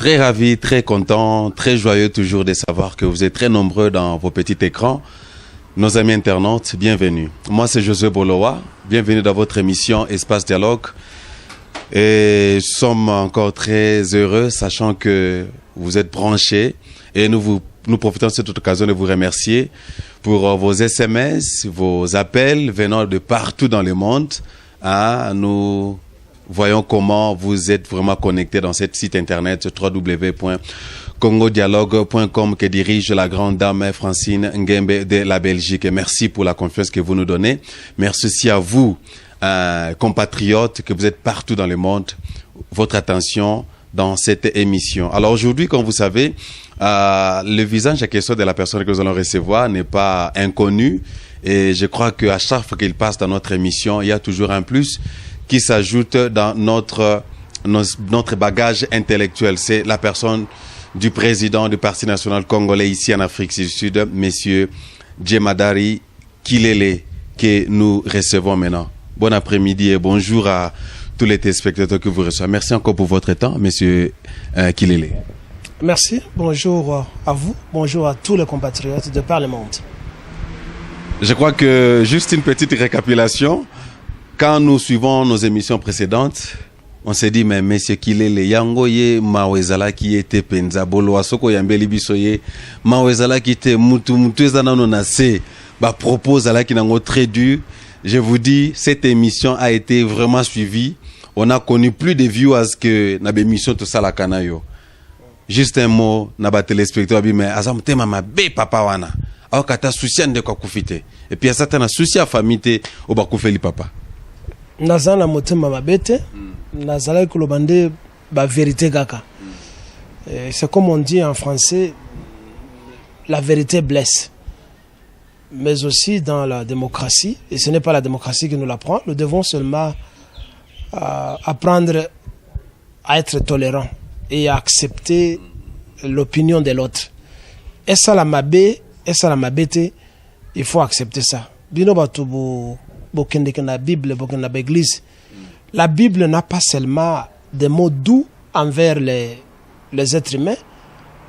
Très ravi, très content, très joyeux toujours de savoir que vous êtes très nombreux dans vos petits écrans. Nos amis internautes, bienvenue. Moi, c'est Josué Bolowa. Bienvenue dans votre émission Espace Dialogue. Et nous sommes encore très heureux, sachant que vous êtes branchés. Et nous profitons de cette occasion de vous remercier pour vos SMS, vos appels venant de partout dans le monde. Nous voyons comment vous êtes vraiment connectés dans ce site internet www.congodialogue.com que dirige la grande dame Francine Ngembe de la Belgique. Et merci pour la confiance que vous nous donnez. Merci aussi à vous, compatriotes, que vous êtes partout dans le monde. Votre attention dans cette émission. Alors aujourd'hui, comme vous savez, le visage à question de la personne que nous allons recevoir n'est pas inconnu. Et je crois qu'à chaque fois qu'il passe dans notre émission, il y a toujours un plus qui s'ajoute dans notre bagage intellectuel. C'est la personne du président du Parti national congolais ici en Afrique du Sud, M. Djemadari Kilele, que nous recevons maintenant. Bon après-midi et bonjour à tous les téléspectateurs que vous recevez. Merci encore pour votre temps, M. Kilele. Merci. Bonjour à vous. Bonjour à tous les compatriotes de par le monde. Je crois que juste une petite récapitulation. Quand nous suivons nos émissions précédentes, on s'est dit, mais monsieur Kilele, yangoye mawezala qui était penza bolo asoko yambeli bisoye mawezala qui était mutu ezana nonase ba propose ala qui nango très dur. Je vous dis, cette émission a été vraiment suivie. On a connu plus de viewers que na émission tout ça la kanayo. Juste un mot na ba téléspectateur bi mais azam tema mabe papa wana. Au kata souci ande kwa kufite. Et puis ça tana souci à famille au ba kufeli papa. Nazana motema mabete, nazala kolobande ba vérité kaka. C'est comme on dit en français, la vérité blesse. Mais aussi dans la démocratie, et ce n'est pas la démocratie qui nous l'apprend, nous devons seulement apprendre à être tolérants et à accepter l'opinion de l'autre. Et ça la mabé, et ça la mabete, il faut accepter ça. Bino batubu la Bible, la Bible n'a pas seulement des mots doux envers les êtres humains,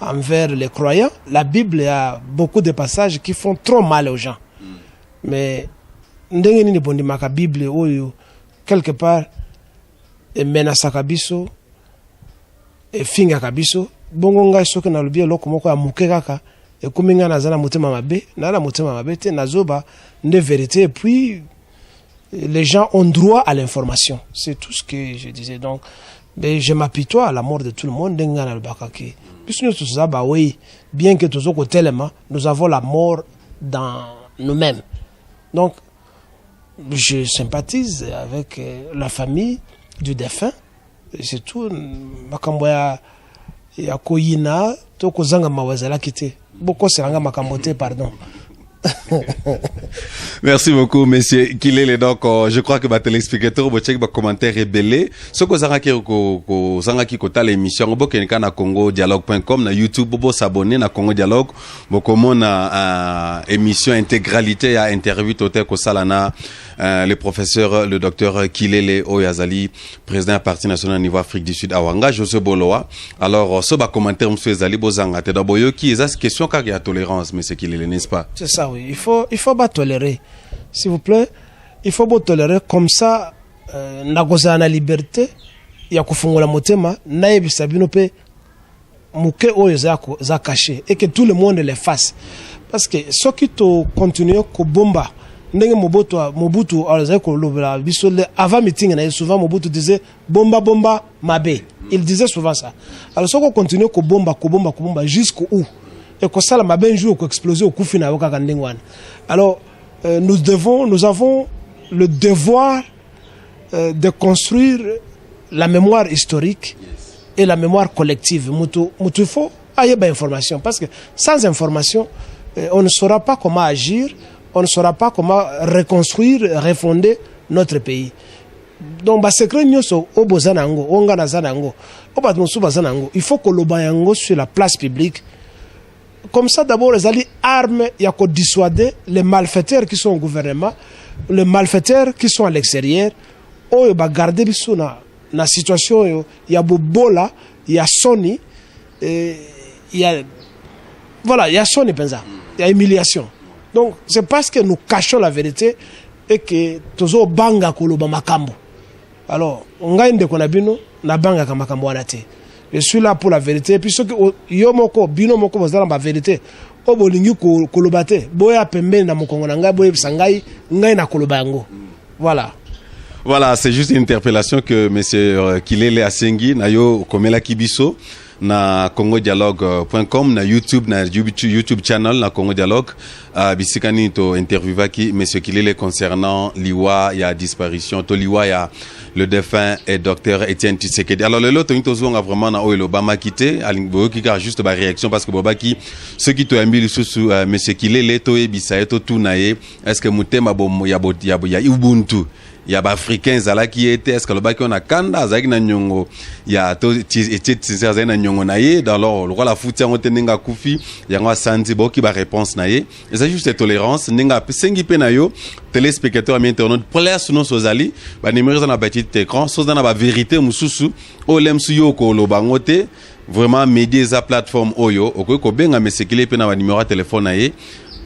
envers les croyants. La Bible a beaucoup de passages qui font trop mal aux gens. Mais la Bible, quelque part, et menace kabiso, et finga kabiso, bongonga soke na lobia loko moko ya muke kaka, et kuminga nazana mutema mabe, na la mutema mabe te nazoba de vérité, et puis les gens ont droit à l'information. C'est tout ce que je disais. Donc, je m'apitoie à la mort de tout le monde. Bien que nous avons la mort dans nous-mêmes. Donc, je sympathise avec la famille du défunt. C'est tout. Pardon. Merci beaucoup, monsieur Kilele. Donc, je crois que ma téléspectateur, votre commentaire est belé. Ce que vous avez qui kota l'émission, vous pouvez na congodialogue.com, na YouTube, vous pouvez s'abonner na Congo Dialogue, vous pouvez na émission intégralité à interview total ko salana le professeur, le docteur Kilele Oyazali, président du Parti national au niveau Afrique du Sud, Awanga, José Bolowa. Alors, ce commentaire, monsieur Zali Bozanga, t'es d'abord qui est cette question car il y a tolérance, monsieur Kilele, n'est-ce pas? C'est ça, oui. Il faut pas tolérer. S'il vous plaît, il faut pas tolérer comme ça. Nagoza na liberté, ya kufungola motema, na yebisa bino pe muke oyo za caché et que tout le monde les fasse. Parce que ce qui to continue ko bomba, ndenge Mobutu alazai ko lobela bisole avant meeting na souvent Mobutu disait bomba mabe. Il disait souvent ça. Alors ce qu'on continue ko bomba jusqu'au où et que ça la mabe un jour ko exploser au coup final ka ndengwana. Alors nous avons le devoir de construire la mémoire historique et la mémoire collective. Il faut avoir information parce que sans information, on ne saura pas comment agir, on ne saura pas comment reconstruire, refonder notre pays. Donc, il faut que le sur la place publique. Comme ça, d'abord, les armes, il y a dissuader les malfaiteurs qui sont au gouvernement, les malfaiteurs qui sont à l'extérieur. Oh, il va garder la situation. Il y a Bobola, il y a Sony. il y a voilà, il y a son épenza, il y a humiliation. Donc c'est parce que nous cachons la vérité et que tozo banga koloba makambo. Alors ngai ndeko na bino na banga ka makambo wana te. Je suis là pour la vérité. Et puis ceux qui yo moko bino moko bazala ma vérité. O bolingi koloba te. Boya pembe na mokongo na ngai boye sangai ngai na koloba yango. Voilà. Voilà, c'est juste une interpellation que monsieur Kilele Asengi na yo komela kibiso na congodialogue.com na YouTube channel na Congo Dialogue bisikani to interviewaki monsieur Kilele concernant liwa ya disparition to liwa ya le défunt et docteur Etienne Tshisekedi. Alors le lot to zonga vraiment na oilo bama kité alingbo ki ka juste ba réaction parce que bobaki ceux qui to ambi sous monsieur Kilele to ebisa to tunaye est-ce que mutema bo ya ubuntu ya ba africain zala qui était est-ce que le baki on a kanda azaki na nyongo ya to Etienne na nyongo na ye dans le roi la foutia on tenenga kufi ya ngwa sanzi boki ba réponse na ye et ça juste tolérance ninga sengi pe na yo téléspectateurs ami internaute place non sozali ba numéro na petit écran soza na ba vérité mususu olem su yo ko lo bangote vraiment médias za plateforme oyo okoki ko benga mesekile pe na ba numéro de téléphone na ye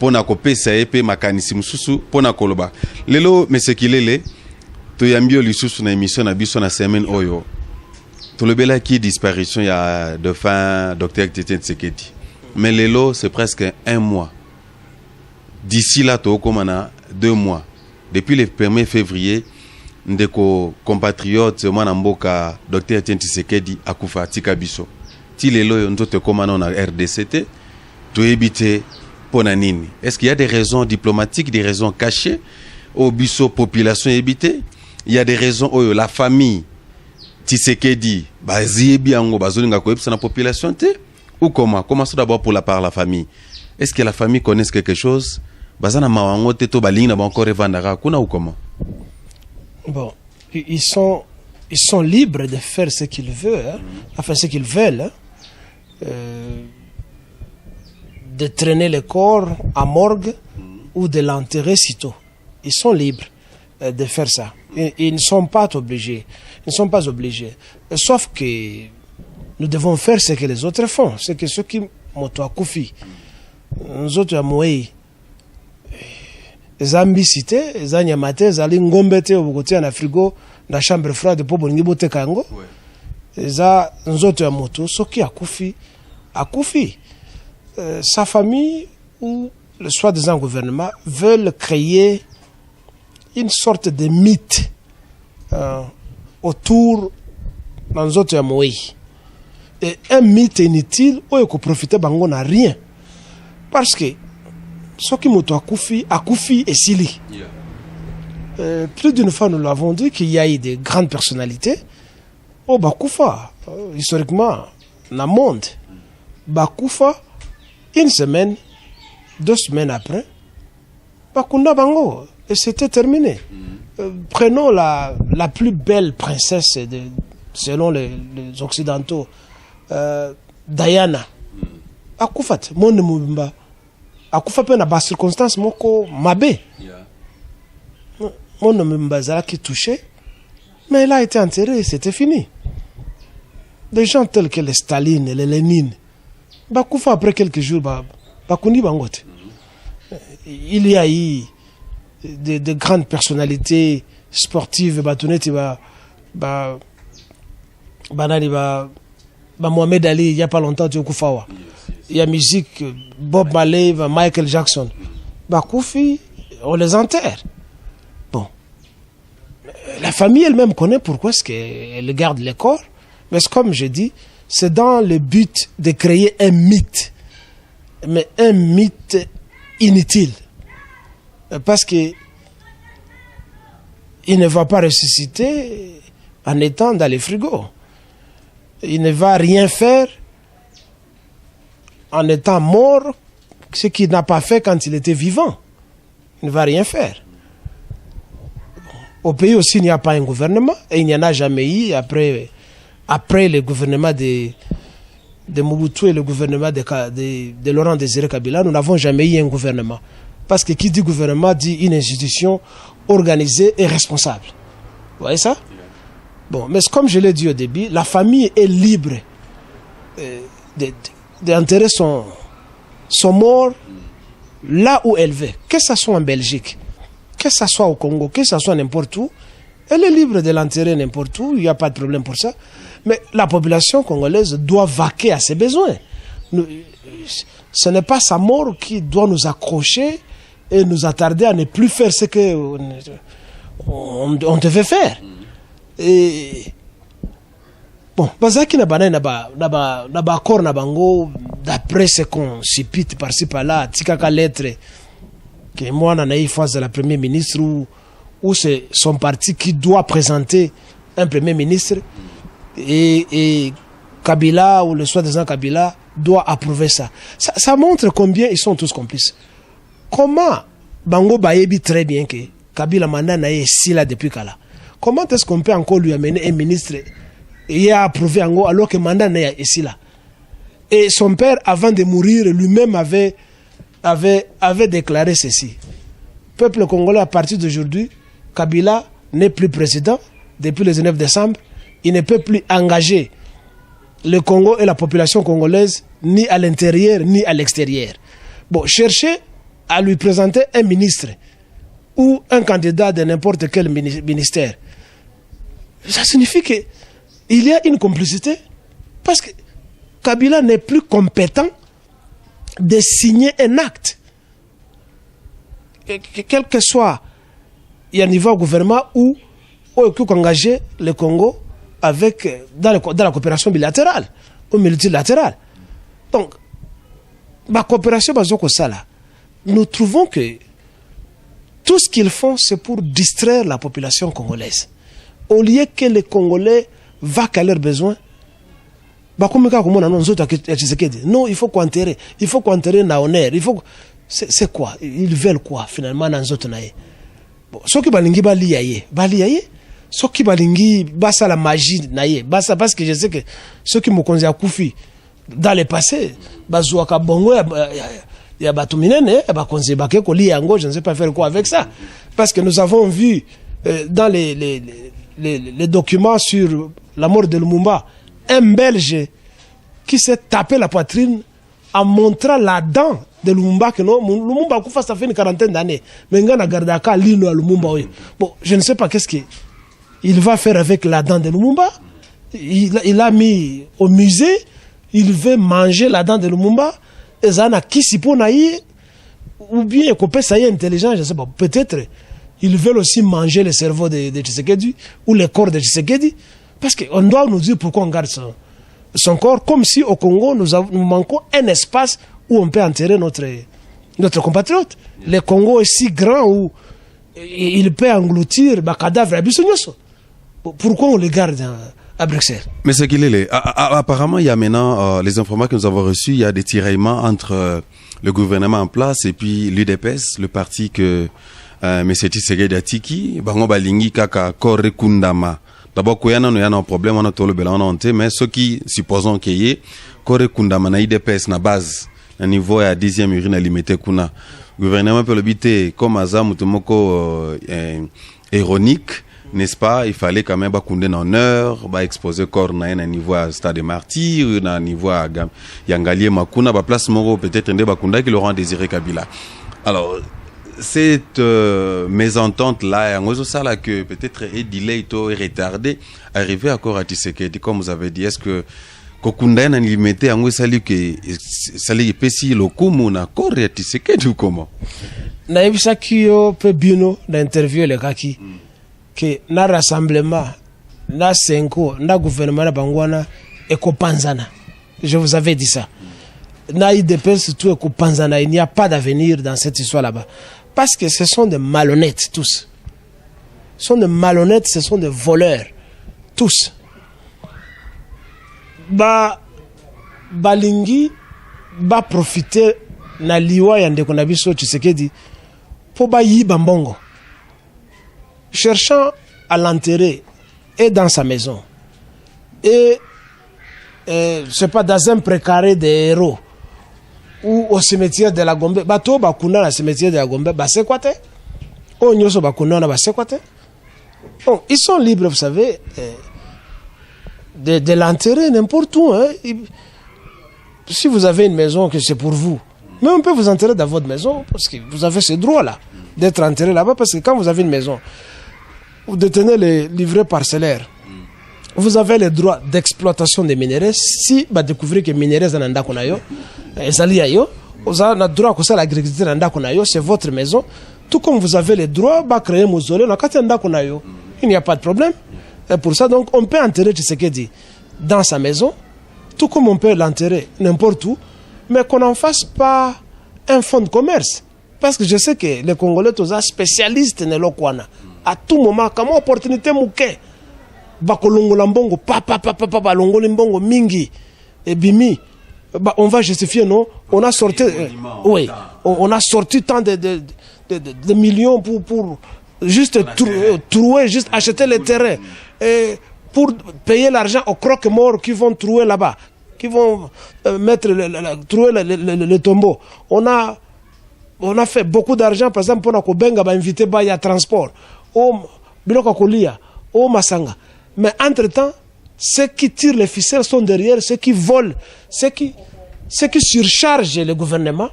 pona ko pesa ye pe makanisi mususu pona koloba lelo mesekilele to yambio lisusu na émission na biso na semaine oyo to lebela ki disparition ya de fin docteur Etienne Tshisekedi mais lelo c'est presque un mois d'ici là to komana 2 mois depuis le 1er février ndeko compatriote mwana mboka docteur Etienne Tshisekedi akufa tika biso ti lelo yo nzote komana na RDCT to ebite pona nini est-ce qu'il y a des raisons diplomatiques des raisons cachées au biso population ebite il y a des raisons oyo la famille Tshisekedi baziyebi yango bazolinga ko epsa na population te ou comment commençons d'abord par la famille est-ce que la famille connaît quelque chose bazana mawango te to balinga ba encore revandara kuna ou comment bon ils sont libres de faire ce qu'ils veulent hein? Enfin ce qu'ils veulent hein? De traîner le corps à morgue ou de l'enterrer sitôt ils sont libres de faire ça. Ils ne sont pas obligés. Ils ne sont pas obligés. Sauf que nous devons faire ce que les autres font. C'est que ceux qui m'ont koufi, nous autres, moi, les ambicité, les anyamate, les alingombe, au côté en frigo, dans la chambre froide pour bongi bote kango. Les nous autres, moto, ceux qui a koufi, sa famille ou le soi-disant gouvernement veulent créer une sorte de mythe autour dans autres mois. Et un mythe inutile où il faut profiter bango n'a rien. Parce que ce qui m'a akoufi et sili. Plus d'une fois nous l'avons dit qu'il y a eu des grandes personnalités au Bakoufa historiquement dans le monde. Bakoufa une semaine 2 semaines après Bakunda bango et c'était terminé. Prenons la plus belle princesse selon les occidentaux, Diana. Akufat, mon mubimba. Akufa pe na ba circonstance moko mabe. Mon mubimba zala qui touché, mais elle a été enterrée, c'était fini. Des gens tels que les Staline et les Lénine, bakufa après quelques jours, bakundi bangote. Il y a eu de grandes personnalités sportives batoneti Mohamed Ali il y a pas longtemps tu kufawa il y a musique Bob Marley Michael Jackson Koufi on les enterre bon la famille elle-même connaît pourquoi est-ce qu'elle garde les corps mais comme je dis c'est dans le but de créer un mythe mais un mythe inutile parce que il ne va pas ressusciter en étant dans les frigos. Il ne va rien faire en étant mort, ce qu'il n'a pas fait quand il était vivant. Il ne va rien faire. Au pays aussi, il n'y a pas un gouvernement et il n'y en a jamais eu après le gouvernement de Mobutu et le gouvernement de Laurent Désiré Kabila. Nous n'avons jamais eu un gouvernement. Parce que qui dit gouvernement dit une institution organisée et responsable. Vous voyez ça? Bon, mais comme je l'ai dit au début, la famille est libre d'enterrer son mort là où elle veut, que ce soit en Belgique, que ce soit au Congo, que ce soit n'importe où. Elle est libre de l'enterrer n'importe où, il n'y a pas de problème pour ça. Mais la population congolaise doit vaquer à ses besoins. Ce n'est pas sa mort qui doit nous accrocher et nous attarder à ne plus faire ce qu'on devait faire. Et bon, bazaki na accord na bango d'après ce qu'on suppute par-ci par-là, tikaka lettre que moi na eu face à la première ministre où c'est son parti qui doit présenter un premier ministre et Kabila ou le soi-disant Kabila doit approuver ça. Ça montre combien ils sont tous complices. Comment Bango Bayebi très bien que Kabila Mandana est ici là depuis Kala. Comment est-ce qu'on peut encore lui amener un ministre et a approuvé Ango alors que Mandana est ici là? Et son père, avant de mourir, lui-même avait déclaré ceci. Peuple congolais, à partir d'aujourd'hui, Kabila n'est plus président depuis le 19 décembre. Il ne peut plus engager le Congo et la population congolaise ni à l'intérieur ni à l'extérieur. Bon, cherchez à lui présenter un ministre ou un candidat de n'importe quel ministère. Ça signifie qu'il y a une complicité parce que Kabila n'est plus compétent de signer un acte. Quel que soit il y a un niveau gouvernement où on peut engager le Congo avec, dans la coopération bilatérale ou multilatérale. Donc, la coopération, nous trouvons que tout ce qu'ils font, c'est pour distraire la population congolaise. Au lieu que les Congolais vaquent à leurs besoins, non, il faut qu'enterrer. Il faut qu'enterrer na honneur. C'est quoi? Ils veulent quoi finalement dans autres naïe? Bon, ceux qui balingi baliaye, ceux qui balingi basa la magie naïe, basa parce que je sais que ceux qui me connaissent à Koufi dans le passé, bazouaka bongo ya batuminene, bakonze bakeko li yango, je ne sais pas faire quoi avec ça, parce que nous avons vu dans les documents sur la mort de Lumumba, un Belge qui s'est tapé la poitrine en montrant la dent de Lumumba que non, Lumumba ça fait une quarantaine d'années. Mais il a gardé à Lino à Lumumba. Bon, je ne sais pas qu'est-ce qu'il va faire avec la dent de Lumumba. Il a mis au musée, il veut manger la dent de Lumumba. Et ça n'a qui s'y pour naïe, ou bien couper ça y est intelligent, je ne sais pas. Peut-être ils veulent aussi manger le cerveau de Tshisekedi ou le corps de Tshisekedi. Parce qu'on doit nous dire pourquoi on garde son corps, comme si au Congo, nous manquons un espace où on peut enterrer notre compatriote. Le Congo est si grand où il peut engloutir le cadavre à Bissognoso. Pourquoi on le garde à Bruxelles? Mais c'est qu'il est. Apparemment, il y a maintenant, les informations que nous avons reçues, il y a des tiraillements entre le gouvernement en place et puis l'UDPS, le parti que M. Tshisekedi a tiki, Bango Balingi Kaka Kore Kundama. D'abord, il y a un problème, on a tout le bilan, mais ceux qui, supposons qu'il y ait, Kore Kundama na IDPS na base, na niveau à 10e urine limité kuna. Gouvernement peut le biter comme Azam Mutumoko ironique, n'est-ce pas? Il fallait quand même bakunde en heure, exposer corps na un niveau à Stade Martyr, na niveau à Yangalie Makuna, place moro peut-être un bakunda qui l'auront désiré Kabila. Alors, cette mésentente-là, ça là que peut-être est delay ou retardé, arriver à corps à Tshisekedi, comme vous avez dit, est-ce que Kokunda n'a limité à sali que sali pesi le kumu na corps à Tshisekedi ou comment? Naïbisa kiyo pe bino na interview le kaki que na rassemblement na senko na gouvernement na bangwana ekopanzana. Je vous avais dit ça. Na IDPS surtout ekopanzana, il n'y a pas d'avenir dans cette histoire là-bas. Parce que ce sont des malhonnêtes, tous. Ce sont des malhonnêtes, ce sont des voleurs. Tous. Balingi, profiter na liwa ya ndeko na biso Tshisekedi pour yiba mbongo. Cherchant à l'enterrer et dans sa maison. Et je sais pas, dans un précaré des héros. Ou au cimetière de la Gombe, bato bakuna na cimetière de la Gombe, c'est quoi te? O nyoso bakuna na c'est quoi te? Bon, ils sont libres, vous savez, de l'enterrer n'importe où. Hein. si vous avez une maison que c'est pour vous, mais on peut vous enterrer dans votre maison parce que vous avez ce droit-là d'être enterré là-bas, parce que quand vous avez une maison, vous détenez les livrets parcellaires, vous avez le droit d'exploitation des minéraux. Si vous découvrez que les minéraux sont dans vous avez le droit que l'agriculture c'est votre maison, tout comme vous avez le droit de créer un mausolée, il n'y a pas de problème. Et pour ça, donc, on peut enterrer Tshisekedi dans sa maison, tout comme on peut l'enterrer n'importe où, mais qu'on n'en fasse pas un fonds de commerce. Parce que je sais que les Congolais sont spécialistes dans l'Okwana. À tout moment, comme opportunité mouké, bakolongolambongo, longolimbongo, mingi, et bimi, on va justifier, non? On a sorti, oui, on a sorti tant de millions pour juste trouver, juste acheter les terrains. Et pour payer l'argent aux croque-morts qui vont trouver là-bas, qui vont trouver le tombeau. On a fait beaucoup d'argent, par exemple, pour Kobenga, inviter Baya Transport, au Biloko Kolia, au Masanga. Mais entre-temps, ceux qui tirent les ficelles sont derrière, ceux qui volent, ceux qui surchargent le gouvernement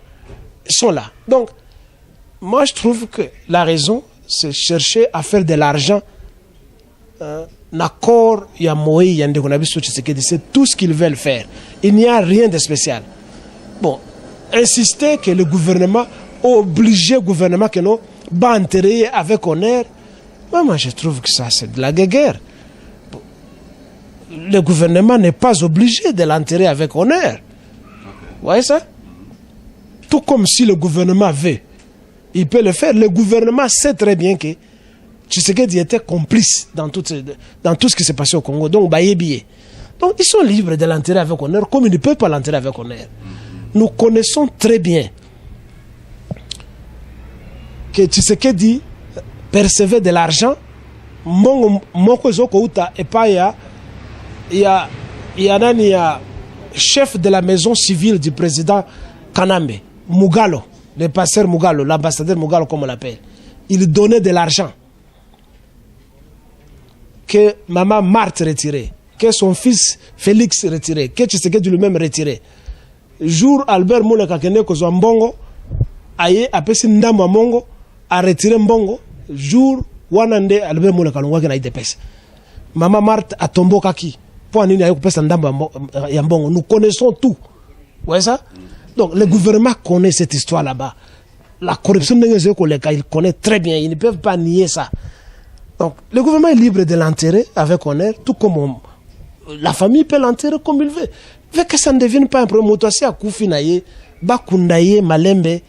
sont là. Donc, moi, je trouve que la raison, c'est chercher à faire de l'argent. L'accord, il y a Moïse, il y a c'est tout ce qu'ils veulent faire. Il n'y a rien de spécial. Bon, insister que le gouvernement, obliger le gouvernement que nous, va enterrer avec honneur, moi je trouve que ça c'est de la guerre. Bon, le gouvernement n'est pas obligé de l'enterrer avec honneur. Vous voyez ça? Tout comme si le gouvernement veut, il peut le faire. Le gouvernement sait très bien que Tshisekedi était complice dans tout ce qui s'est passé au Congo. Donc, donc, ils sont libres de l'enterrer avec honneur, comme ils ne peuvent pas l'enterrer avec honneur. Nous connaissons très bien que Tshisekedi percevait de l'argent. Et pas il y a chef de la maison civile du président Kanambe, Mugalo, le pasteur Mugalo, l'ambassadeur Mugalo, comme on l'appelle. Il donnait de l'argent que maman Marthe retirait, que son fils Félix retirait, que Tshisekedi lui-même retirait. Jour Albert Mouleka Kene Kozwa Mbongo, aye apesi ndambo Mbongo, a retiré Mbongo, jour Wanande Albert Mouleka Longwa na idepesa. Maman Marthe a tombé kaki, pour nini aye kupesa ndambo ya Mbongo. Nous connaissons tout. Vous voyez ça? Donc le gouvernement connaît cette histoire là-bas. La corruption il connaît très bien, ils ne peuvent pas nier ça. Donc, le gouvernement est libre de l'enterrer avec honneur, tout comme la famille peut l'enterrer comme il veut. Mais que ça ne devienne pas un problème. Motoasi à Koufinaye, Bakundaye, Malembe,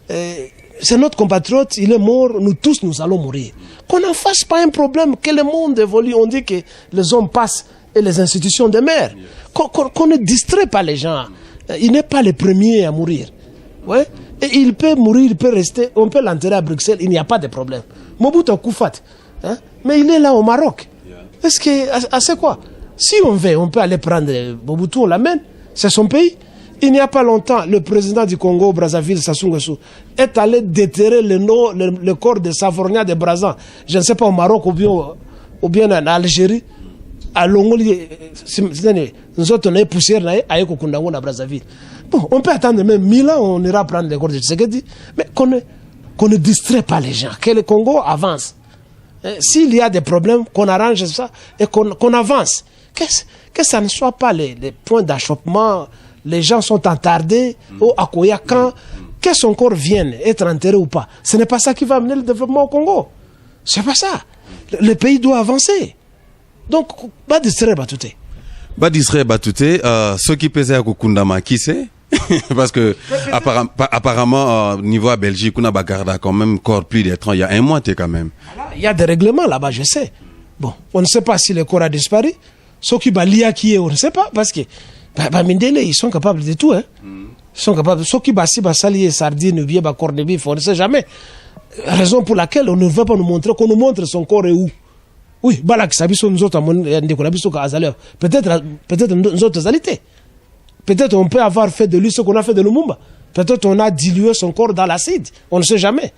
c'est notre compatriote, il est mort, nous tous nous allons mourir. Qu'on n'en fasse pas un problème, que le monde évolue, on dit que les hommes passent et les institutions demeurent. Qu'on ne distrait pas les gens. Il n'est pas le premier à mourir. Ouais? Et il peut mourir, il peut rester, on peut l'enterrer à Bruxelles, il n'y a pas de problème. Mobutu Koufat, hein? Mais il est là au Maroc. Est-ce que, c'est quoi? Si on veut, on peut aller prendre Mobutu, on l'amène, c'est son pays. Il n'y a pas longtemps, le président du Congo, Brazzaville, Sassou Nguesso, est allé déterrer le corps de Savorgna de Brazza, je ne sais pas, au Maroc ou bien en Algérie, à Longoli, nous autres, on est poussière, à Brazzaville. Bon, on peut attendre même 1000 ans, on ira prendre les corps de Tshisekedi, mais qu'on ne distrait pas les gens, que le Congo avance. S'il y a des problèmes, qu'on arrange ça et qu'on avance. Que ça ne soit pas les points d'achoppement, les gens sont entardés, au Akoyakan, que son corps vienne être enterré ou pas. Ce n'est pas ça qui va amener le développement au Congo. C'est pas ça. Le pays doit avancer. Donc, pas distraire Batouté. Pas distraire Batouté, ceux qui pesaient à Kukundama, qui c'est? Parce que apparemment niveau à Belgique on a bagarda quand même encore plus de 30, il y a un mois quand même. Il y a des règlements là-bas, je sais. Bon, on ne sait pas si le corps a disparu. Ceux qui balia qui est, on ne sait pas parce que Mindele ils sont capables de tout, hein. Ils sont capables. Ceux qui bassi basali sardine ou bien corps de bif, on ne sait jamais. Raison pour laquelle on ne veut pas nous montrer, qu'on nous montre son corps est où. Oui, balak sabi son nous autres peut-être nous autres alités. Peut-être on peut avoir fait de lui ce qu'on a fait de Lumumba. Peut-être on a dilué son corps dans l'acide. On ne sait jamais.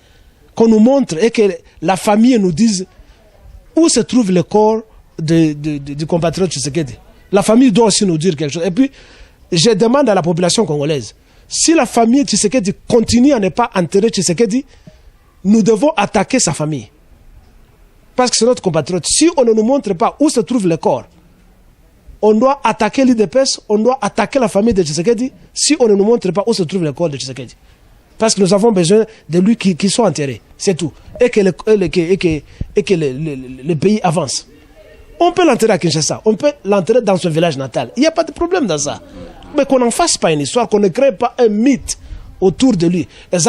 Qu'on nous montre et que la famille nous dise où se trouve le corps du compatriote Tshisekedi. La famille doit aussi nous dire quelque chose. Et puis, je demande à la population congolaise, si la famille Tshisekedi continue à ne pas enterrer Tshisekedi, nous devons attaquer sa famille. Parce que c'est notre compatriote. Si on ne nous montre pas où se trouve le corps, on doit attaquer l'IDPS, on doit attaquer la famille de Tshisekedi, si on ne nous montre pas où se trouve le corps de Tshisekedi. Parce que nous avons besoin de lui qui soit enterré. C'est tout. Et que le pays avance. On peut l'enterrer à Kinshasa, on peut l'enterrer dans son village natal. Il n'y a pas de problème dans ça. Mais qu'on n'en fasse pas une histoire, qu'on ne crée pas un mythe autour de lui. C'est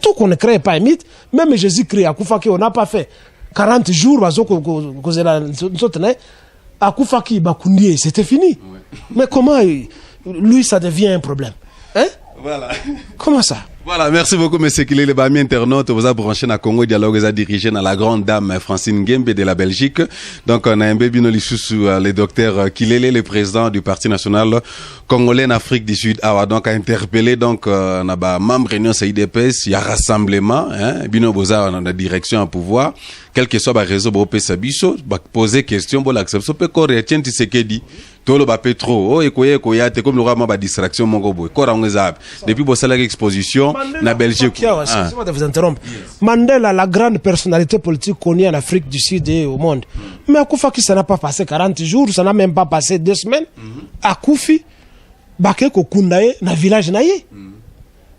tout, qu'on ne crée pas un mythe. Même Jésus-Christ, Akoufaki, on n'a pas fait 40 jours, Akoufaki, c'était fini. Mais comment lui, ça devient un problème? Hein? Voilà. Comment ça? Voilà, merci beaucoup, monsieur Kilele, Bami internaute, vous a branché na Congo Dialogue, vous a dirigé dans la grande dame Francine Ngembe de la Belgique. Donc, on a un bébé sous le docteur Kilele, le président du Parti national congolais en Afrique du Sud. Ah, donc, a interpellé, donc, on a ba membre réunion CIDPS, il y a rassemblement, hein, bino boza, on a la direction à pouvoir, quel que soit ba réseau, ba opesa biso, ba poser question, ba l'accepter, peut corps retient Tshisekedi. Tolo ba petro, oh, ekoya, te comme le roi ba distraction, mon gobo, kora ngezab. Depuis bo salaire exposition, na Belgique. Excusez-moi de vous interrompre. Mandela, la grande personnalité politique connue en Afrique du Sud et au monde. Mais Akoufaki, ça n'a pas passé 40 jours, ça n'a même pas passé 2 semaines. Akoufi, Bakeko Kundaye, na village naye.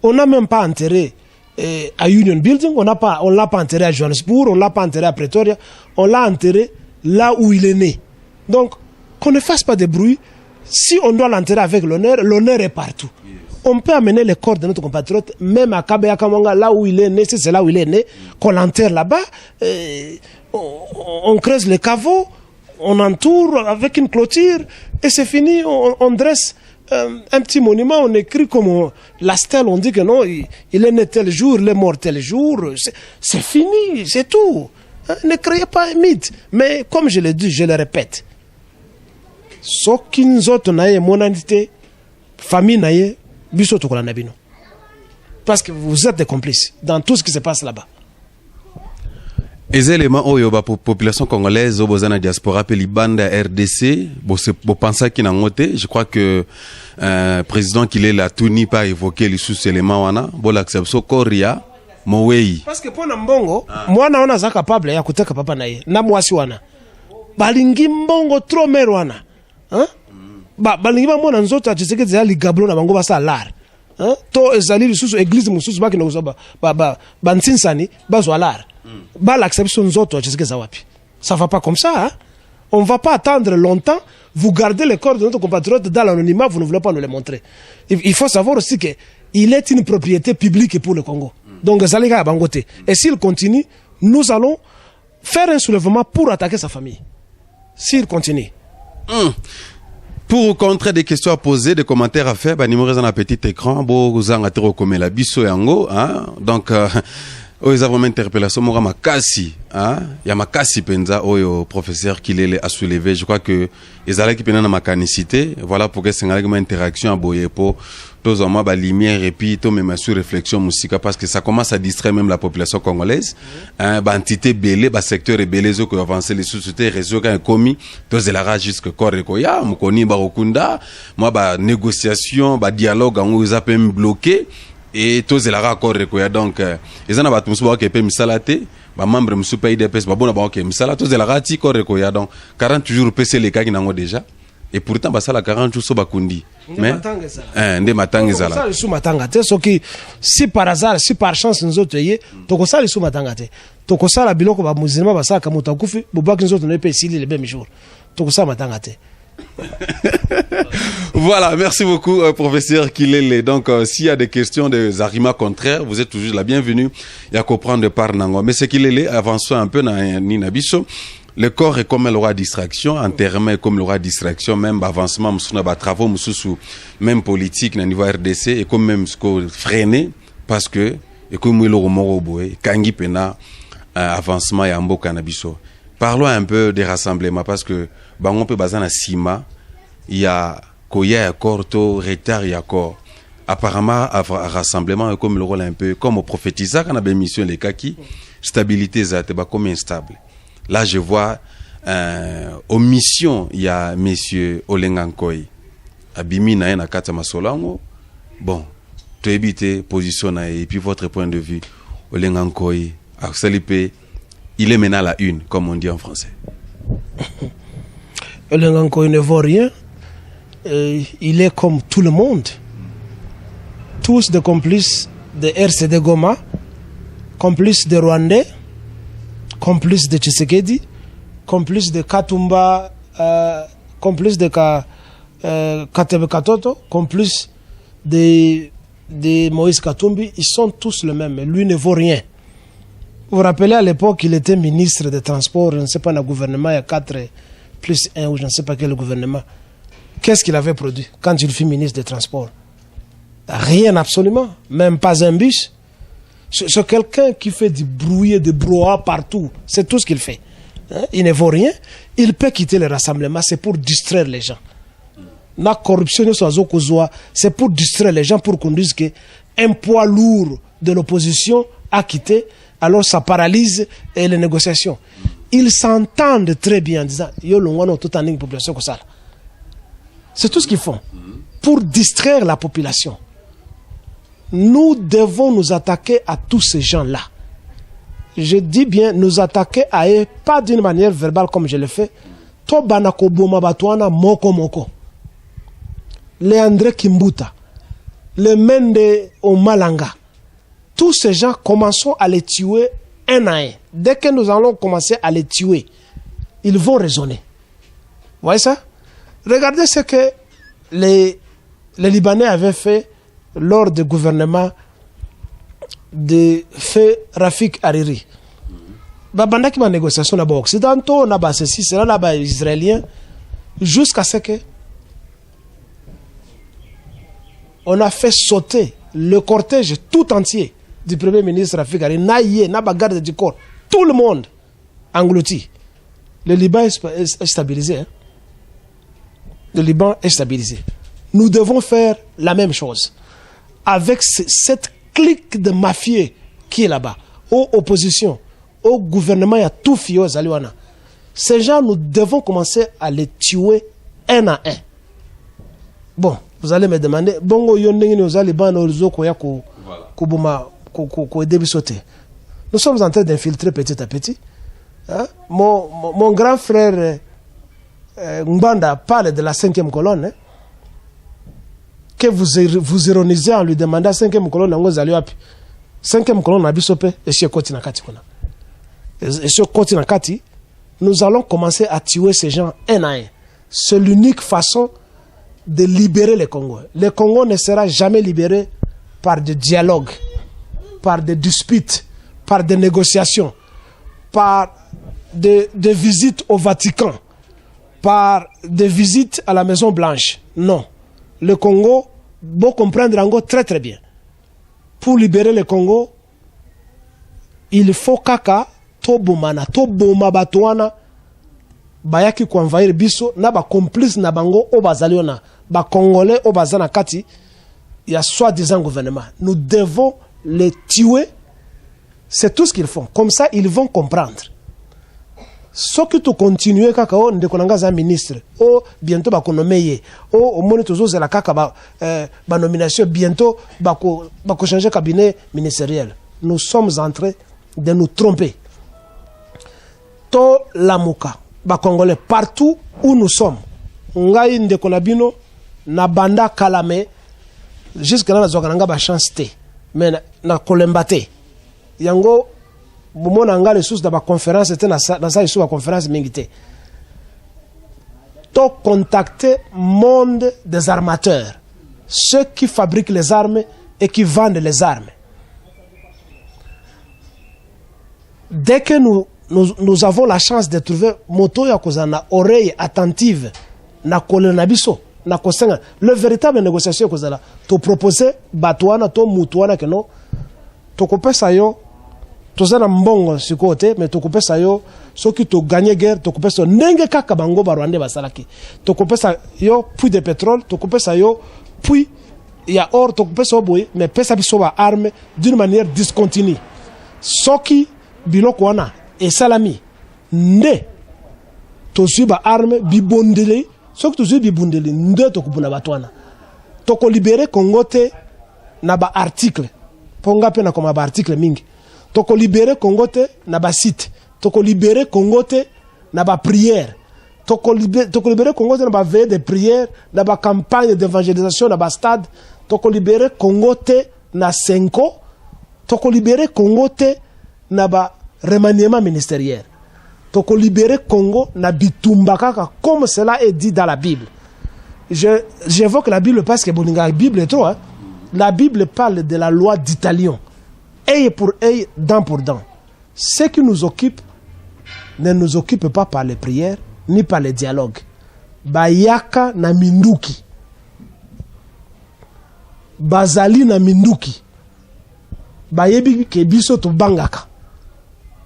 On n'a même pas enterré à Union Building, on l'a pas enterré à Johannesburg, on l'a pas enterré à Pretoria, on l'a enterré là où il est né. Donc, qu'on ne fasse pas de bruit. Si on doit l'enterrer avec l'honneur, l'honneur est partout. On peut amener les corps de notre compatriote, même à Kabeya Kamanga, là où il est né, si c'est là où il est né, qu'on l'enterre là-bas, on creuse les caveaux, on entoure avec une clôture, et c'est fini, on dresse un petit monument, on écrit comme la stèle, on dit que non, il est né tel jour, il est mort tel jour, c'est fini, c'est tout. Ne créez pas un mythe. Mais comme je l'ai dit, je le répète, soki nzoto na ye monanité famille na ye biso tokola na bino, parce que vous êtes des complices dans tout ce qui se passe là-bas. Les éléments oyo ba population congolaise obozana diaspora pe libanda RDC bo pensa ki nangote, je crois que président qu'il est la tuni pas évoquer les sous-éléments wana bo l'acception koria mowei, parce que pona mbongo mwana wana za capable ya kuteka papa na ye na mwasi wana balingi mbongo trop merwana. Hein? Balingi ba mona nzoto a Tshisekedi za ligablo na bango basa lar. Hein? To ezali lisusu église mususu baki na kuzoba ba ntsinsani bazo lar. Ba l'acception nzoto a Tshisekedi za wapi? Ça va pas comme ça, hein? On va pas attendre longtemps. Vous gardez les corps de notre compatriote dans l'anonymat, vous ne voulez pas nous les montrer. Il faut savoir aussi que il est une propriété publique pour le Congo. Donc Zalika a bangote. Et s'il continue, nous allons faire un soulèvement pour attaquer sa famille. S'il continue. Pour contrer des questions à poser, des commentaires à faire, bah, numéro dans un petit écran, bo zangatero comme la biso yango, hein. Donc, ils ont vraiment interpellation, mora makasi, hein. Il y a makasi penza, oyo professeur Kilele a soulevé. Je crois que ils allaient qui pena makanicité. Voilà pour que c'est une interaction à boyer pour tous en moi, bah, lumière et puis tout même sur réflexion musique, parce que ça commence à distraire même la population congolaise. Hein, bah, entité belé, bah, secteur et belé, zo, que avancer les sociétés, réseau, quand commis, tous la rage jusque corps et koya, mukoni, bah, okunda, moi, bah, négociation, bah, dialogue, en où ils appellent bloqué, et tous la rage corps et koya, donc, ils en ont battu, moussou, qui peut m'salater, bah, membre, moussou, pays d'EPS, bah, bon, bah, ok, m'sala, tous la rage, corps et koya, donc, 40 jours, PC, les cas qui n'en ont déjà. Et pourtant, bah, ça, la 40 jours, so, bakundi. Mais, nde matanga zala. Ça, sous matanga te, so qui, si par hasard, si par chance, nous autres, toko ça, sous matanga te. Toko ça, la biloko, ba, musulman, ba, ça, kamuta koufi, bobak, nous autres, ne peut ici, le même jour. Toko ça, matanga te. Voilà, merci beaucoup, professeur Kilele. Donc, s'il y a des questions, des arguments contraires, vous êtes toujours la bienvenue. Il y a qu'à prendre de part nango. Mais c'est Kilele, avançons un peu dans Nina Bisso. Le corps est comme le roi distraction, enterrement est comme le roi distraction, même avancement, moussuna ba travaux, moussou, même politique, na niveau RDC, et comme même ce qu'on freiné, parce que, et comme le romoro boé, kangi pena, avancement et ambo cannabiso. Parlons un peu des rassemblements, parce que, bah, on peut baser na Sima, il y a, koya ya korto, retard ya corps. Apparemment, rassemblement est comme le rôle un peu, comme au prophétisa, quand on a bien mission les kaki, stabilité, ça, bah, comme instable. Là, je vois aux missions il y a monsieur Olengankoi abimi na na kata masolango bon to éviter position na et puis votre point de vue Olengankoi a salipé il est maintenant la une comme on dit en français. Olengankoi ne vaut rien. Il est comme tout le monde, tous des complices de RCD Goma, complices de Rwandais, complices de Tshisekedi, complices de Katumba, complices de Katebe Katoto, complices de Moïse Katumbi. Ils sont tous le même, lui ne vaut rien. Vous vous rappelez à l'époque, il était ministre des Transports, je ne sais pas, dans le gouvernement, il y a 4 plus 1 ou je ne sais pas quel gouvernement. Qu'est-ce qu'il avait produit quand il fut ministre des Transports? Rien absolument, même pas un bus. C'est quelqu'un qui fait du bruit, du brouhaha partout. C'est tout ce qu'il fait. Il ne vaut rien. Il peut quitter le rassemblement, c'est pour distraire les gens. La corruption, c'est pour distraire les gens, pour qu'on dise qu'un poids lourd de l'opposition a quitté, alors ça paralyse les négociations. Ils s'entendent très bien en disant yo l'on tout en population comme ça. C'est tout ce qu'ils font pour distraire la population. Nous devons nous attaquer à tous ces gens-là. Je dis bien nous attaquer à eux, pas d'une manière verbale comme je le fais. To banako boma batwana moko moko. Les André Kimbuta, les Mende Omalanga. Tous ces gens, commençons à les tuer un à un. Dès que nous allons commencer à les tuer, ils vont raisonner. Vous voyez ça? Regardez ce que les Libanais avaient fait lors du gouvernement de feu Rafik Hariri. Pendant qu'il y a une négociation dans les Occidentaux, dans les ceci, cela, dans les Israéliens, jusqu'à ce que on a fait sauter le cortège tout entier du premier ministre Rafik Hariri, naïe, n'a pas garde du corps, tout le monde englouti. Le Liban est stabilisé. Hein? Le Liban est stabilisé. Nous devons faire la même chose avec cette clique de mafieux qui est là-bas, aux oppositions, au gouvernement, il y a tout fié aux Aliwana. Ces gens, nous devons commencer à les tuer un à un. Bon, vous allez me demander, bongo yondeng nous allons ban orizo koya ko boma ko débisoter. Nous sommes en train d'infiltrer petit à petit. Hein? Mon grand frère Mbanda parle de la 5e colonne. Hein? Que vous ironisez en lui demandant 5e colonne, 5e colonne, et si koti na kati kuna. Et si koti na kati, nous allons commencer à tuer ces gens un à un. C'est l'unique façon de libérer le Congo. Le Congo ne sera jamais libéré par des dialogues, par des disputes, par des négociations, par des visites au Vatican, par des visites à la Maison Blanche. Non. Le Congo, vous comprendre encore très très bien. Pour libérer le Congo, il faut kaka to boma batoana bayaki ko envahir biso na ba complice na bango o bazaliona ba congolais o bazana kati il y a soi-disant gouvernement. Nous devons les tuer. C'est tout ce qu'ils font. Comme ça, ils vont comprendre. Ce que tu continues, kaka o ndekonanga za ministre, o bientôt ba konomeye, o moni tozo la kaka ba nomination bientôt ba ko changer cabinet ministériel. Nous sommes en train de nous tromper. To lamuka ba congolais partout où nous sommes. Ngai ndekonabino na banda kalame jusqu'à là zokananga ba chance té mais na kolembate yango bomona nga les sources de ba conférence était na ça sur la conférence mingité to contacter monde des armateurs, ceux qui fabriquent les armes et qui vendent les armes. Dès que nous avons la chance de trouver moto ya kozana oreille attentive na kolonabiso na kosenga le véritable négociation kozala to proposer batwana to mutuana que non to kopesa yo to zana mbongo sikote mais to kopesa yo soki to gagner guerre to kopesa ndenge kaka bango barwande basalaki to kopesa yo puits de pétrole to kopesa yo puits ya or to kopesa boy mais pesa biso ba arme d'une manière discontinue soki biloko wana et salami nde tozwi ba arme bibondeli soki tozwi bibondeli nde tokubuna batwana tokolibere Congo te na ba article ponga pe na koma ba article mingi tokolibere Congo te na ba site tokolibere Congo te na ba prière tokolibere Congo te na ba veille de prière na ba campagne d'évangélisation na ba stade tokolibere Congo te na Senko tokolibere Congo te na ba remaniement ministériel tokolibere Congo na bitumba kaka comme cela est dit dans la Bible. J'évoque la Bible parce que la Bible est trop. Hein? La Bible parle de la loi d'Italion. Œil pour œil, dent pour dent. Ce qui nous occupe ne nous occupe pas par les prières ni par les dialogues. Bayaka na minduki. Bazali na minduki. Bayebi ke biso to bangaka.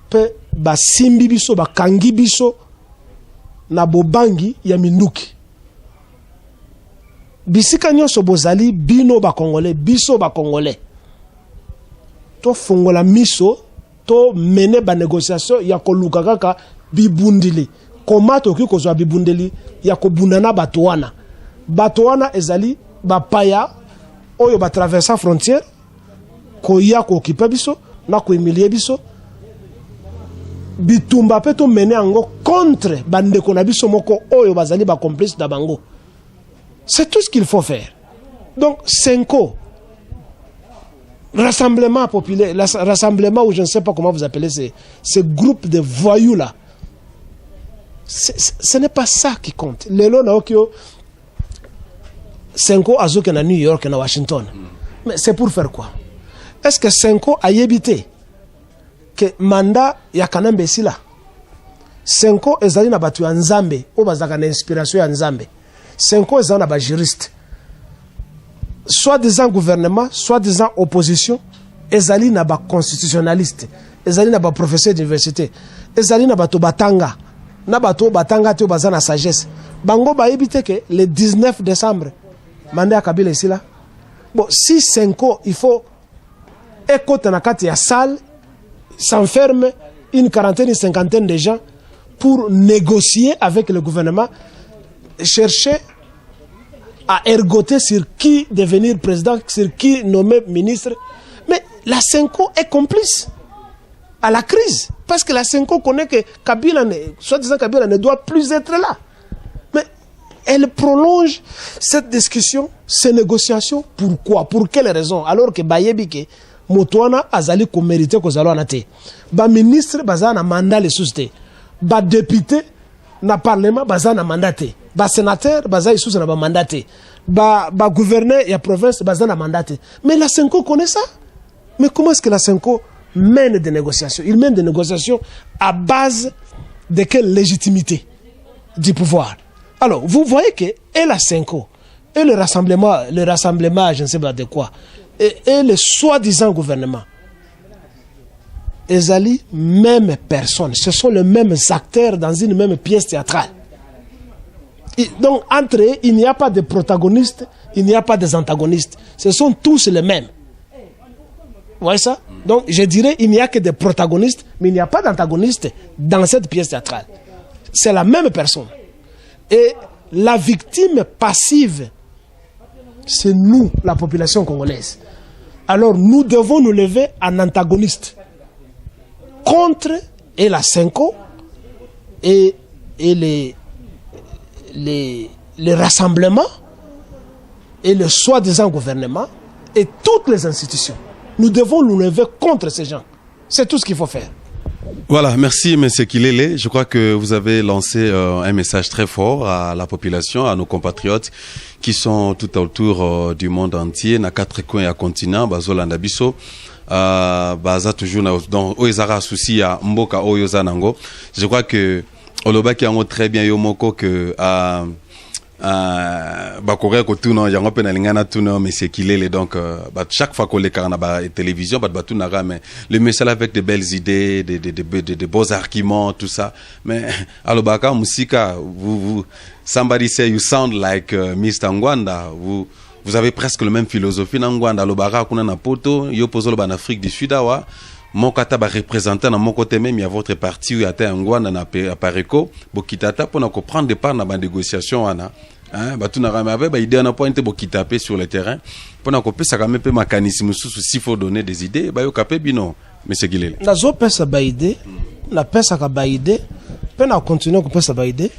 Pe basimbi biso bakangi biso na bobangi ya minduki. Bisika nyonso bozali bino ba congolais biso ba congolais to fongola miso to mene ba négociation ya koluka kaka bibundili komato ki kozwa bibundeli ya kobundana bato wana ezali ba paya oyo ba traverser frontière ko ya ko okipa biso na ko humilier biso bitumba pe to mene ango contre bandeko na biso moko oyo bazali ba complice da bango. C'est tout ce qu'il faut faire. Donc, Senko, rassemblement populaire, rassemblement ou je ne sais pas comment vous appelez ces groupes de voyous-là, ce n'est pas ça qui compte. Lelo na okyo, Senko azoke na New York et na Washington. Mais c'est pour faire quoi? Est-ce que Senko a yébité que mandat ya kanambe sila? Senko ezali na batu ya Nzambe, ou bazaka na inspiration ya Nzambe. Senko ezali na ba juriste. Soit disant gouvernement, soit disant opposition, ezali na ba constitutionnaliste, ezali na ba professeur d'université, ezali na bato batanga, na bato batanga te baza na sagesse. Bango ba yebite que le 19 décembre, mandat Kabila ici là. Bon, si Senko, il faut écoute na kati ya salle, s'enferme une quarantaine, une cinquantaine de gens pour négocier avec le gouvernement, chercher à ergoter sur qui devenir président, sur qui nommer ministre. Mais la Senko est complice à la crise. Parce que la Senko connaît que Kabila, soi-disant Kabila, ne doit plus être là. Mais elle prolonge cette discussion, ces négociations. Pourquoi? Pour quelle raison? Alors que Bayebike, Motoana, Azali, ko mérite ko zalo anate. Ba ministre, baza na mandat les sousté. Ba député, na parlement, baza na mandaté. Ba sénateur, baza sous na ba mandaté. Ba gouverneur et province, baza na mandaté. Mais la Senko connaît ça. Mais comment est-ce que la Senko mène des négociations? Il mène des négociations à base de quelle légitimité du pouvoir? Alors, vous voyez que et la Senko, et le rassemblement, je ne sais pas de quoi, et le soi-disant gouvernement, ezali même personne, ce sont les mêmes acteurs dans une même pièce théâtrale. Et donc entre eux, il n'y a pas de protagonistes, il n'y a pas des antagonistes, ce sont tous les mêmes. Vous voyez ça? Donc je dirais il n'y a que des protagonistes, mais il n'y a pas d'antagonistes dans cette pièce théâtrale. C'est la même personne. Et la victime passive, c'est nous, la population congolaise. Alors nous devons nous lever en antagoniste contre et la Senko et les rassemblements et le soi-disant gouvernement et toutes les institutions. Nous devons nous lever contre ces gens. C'est tout ce qu'il faut faire. Voilà, merci M. Kilele. Je crois que vous avez lancé un message très fort à la population, à nos compatriotes qui sont tout autour du monde entier, na quatre coins et à continent, bazolanda biso, baza toujours dans oezara souci à mboka oyoza nango. Je crois que olobaki yango très bien yomoko que bakore ko tuna yango pe na lingana tuna monsieur Kilele. Donc chaque fois qu'on les carna ba télévision ba tuna mais le message avec de belles idées, de beaux arguments, tout ça. Mais alobaka musika, vous somebody say you sound like Mr. Ngwanda. Vous avez presque la même philosophie na Ngwanda. Alobaka kuna na poto yo pozo lo ba en Afrique du Sud awa mon kata ba représentant na mon côté même il y a votre parti ou ata ngwana na pareko bokitata pour na prendre part na ba négociation ana hein ba tuna rama ba idée na point bokitaper sur le terrain pour na kopesa quand même peu mécanisme sous s'il faut donner des idées ba yo kapé bino monsieur Gilele na zo pesa ba idée na pesa ka ba idée pe na continuer ko pesa ba idée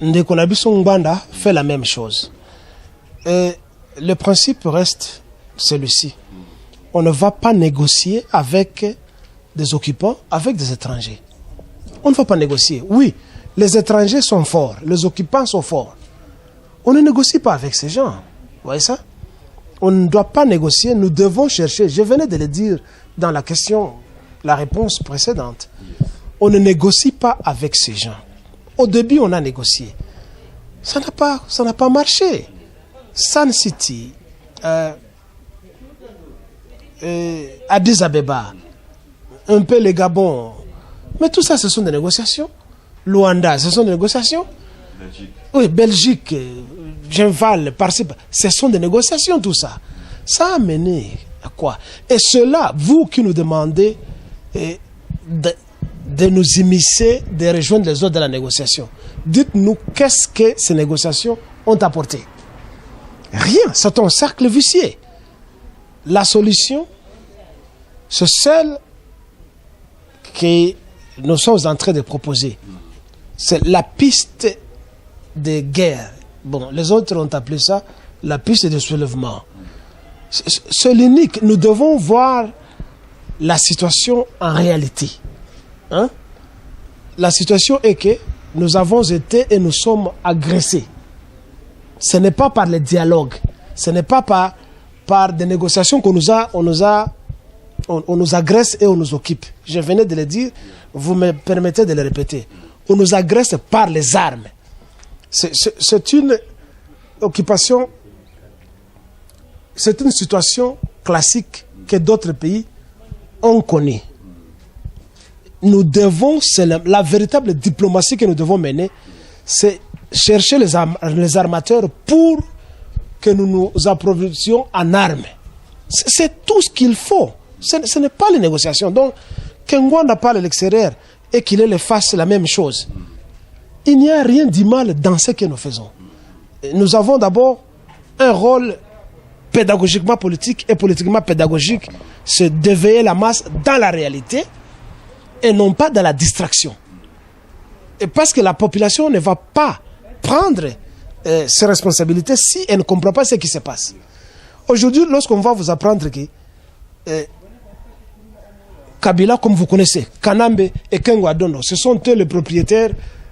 ndeko na biso Ngbanda fait la même chose. Le principe reste celui-ci. On ne va pas négocier avec des occupants, avec des étrangers. On ne va pas négocier. Oui, les étrangers sont forts, les occupants sont forts. On ne négocie pas avec ces gens. Vous voyez ça? On ne doit pas négocier, nous devons chercher. Je venais de le dire dans la question, la réponse précédente. On ne négocie pas avec ces gens. Au début, on a négocié. Ça n'a pas marché. Sun City, Addis Abeba, un peu le Gabon. Mais tout ça, ce sont des négociations. Luanda, ce sont des négociations. Belgique. Oui, Belgique, Genval, ce sont des négociations, tout ça. Ça a mené à quoi? Et cela, vous qui nous demandez de nous immiscer, de rejoindre les autres de la négociation. Dites-nous qu'est-ce que ces négociations ont apporté. Rien, c'est un cercle vicieux. La solution, c'est celle que nous sommes en train de proposer. C'est la piste de guerre. Bon, les autres ont appelé ça la piste de soulèvement. C'est l'unique. Nous devons voir la situation en réalité. Hein? La situation est que nous avons été et nous sommes agressés. Ce n'est pas par le dialogue, ce n'est pas par des négociations qu'on on nous agresse et on nous occupe. Je venais de le dire, vous me permettez de le répéter. On nous agresse par les armes. C'est une occupation, c'est une situation classique que d'autres pays ont connue. Nous devons, c'est la véritable diplomatie que nous devons mener, c'est chercher les armateurs pour que nous nous approvisionnions en armes. C'est tout ce qu'il faut. Ce n'est pas les négociations. Donc, que Ngbanda parle à l'extérieur et qu'il les fasse la même chose. Il n'y a rien de mal dans ce que nous faisons. Nous avons d'abord un rôle pédagogiquement politique et politiquement pédagogique, c'est d'éveiller la masse dans la réalité et non pas dans la distraction. Et parce que la population ne va pas prendre ses responsabilités si elle ne comprend pas ce qui se passe. Aujourd'hui, lorsqu'on va vous apprendre que Kabila, comme vous connaissez, Kanambe et Kengo Adondo, ce sont eux les propriétaires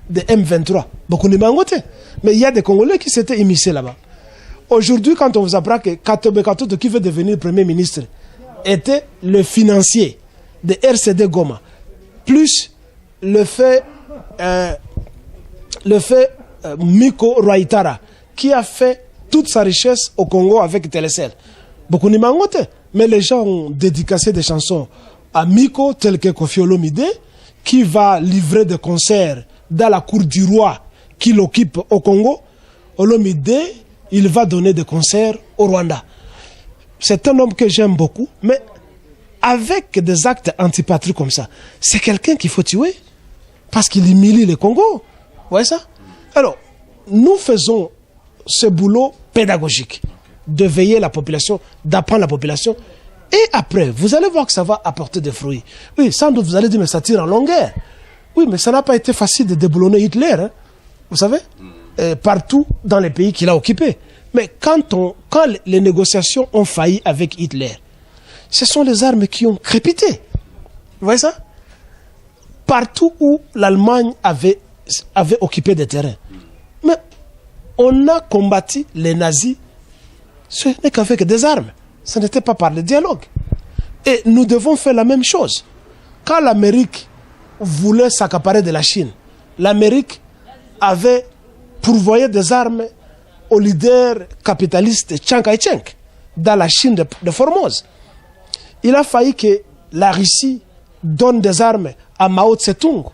de M23. Beaucoup de Mangote. Mais il y a des Congolais qui s'étaient immiscés là-bas. Aujourd'hui, quand on vous apprend que Katobe Katoto, qui veut devenir Premier ministre, était le financier de RCD Goma, plus le fait Miko Roaitara, qui a fait toute sa richesse au Congo avec Télécel. Beaucoup de Mangote. Mais les gens ont dédicacé des chansons à Miko, tel que Koffi Olomide, qui va livrer des concerts dans la cour du roi qui l'occupe au Congo. Olomide, il va donner des concerts au Rwanda. C'est un homme que j'aime beaucoup, mais avec des actes antipatriotes comme ça, c'est quelqu'un qu'il faut tuer parce qu'il humilie le Congo. Vous voyez ça? Alors, nous faisons ce boulot pédagogique de veiller la population, d'apprendre la population. Et après, vous allez voir que ça va apporter des fruits. Oui, sans doute, vous allez dire, mais ça tire en longueur. Oui, mais ça n'a pas été facile de déboulonner Hitler. Hein, vous savez, partout dans les pays qu'il a occupés. Mais quand les négociations ont failli avec Hitler, ce sont les armes qui ont crépité. Vous voyez ça? Partout où l'Allemagne avait occupé des terrains. Mais on a combattu les nazis, ce n'est qu'avec des armes. Ce n'était pas par le dialogue. Et nous devons faire la même chose. Quand l'Amérique voulait s'accaparer de la Chine, l'Amérique avait pourvoyé des armes au leader capitaliste Chiang Kai-shek dans la Chine de Formose. Il a failli que la Russie donne des armes à Mao Tse-tung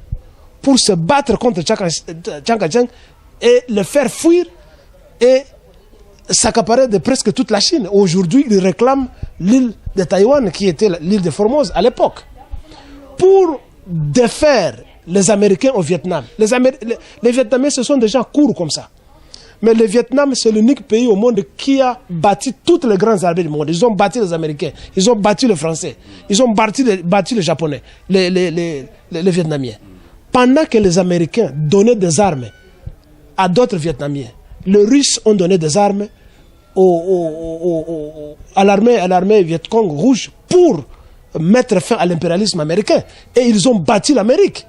pour se battre contre Chiang Kai-shek et le faire fuir et s'accaparer de presque toute la Chine. Aujourd'hui, il réclame l'île de Taïwan, qui était l'île de Formose à l'époque, pour défaire les Américains au Vietnam. Les Vietnamiens, ce sont des gens courts comme ça. Mais le Vietnam, c'est l'unique pays au monde qui a bâti toutes les grandes armées du monde. Ils ont bâti les Américains, ils ont bâti les Français, ils ont bâti les Japonais, les Vietnamiens. Pendant que les Américains donnaient des armes à d'autres Vietnamiens, les Russes ont donné des armes à l'armée Viet Cong rouge pour mettre fin à l'impérialisme américain. Et ils ont bâti l'Amérique.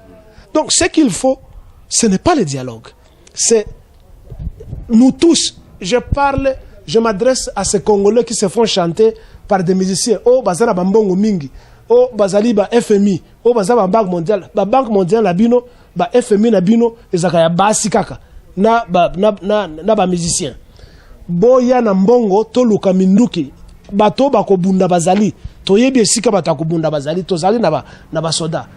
Donc ce qu'il faut, ce n'est pas le dialogue. C'est nous tous. Je m'adresse à ces Congolais qui se font chanter par des musiciens. Oh, Bazara Bambongo Mingi. Oh, Bazali ba FMI. Oh, Bazara Banque Mondiale. Ba Banque Mondiale la bino, ba FMI na bino, ezakaya basi kaka. Na ba musicien. Boya na mbongo toluka minduki. Bato bako bunda bazali. Toyebi esika bato bunda bazali. Tozali na ba soda.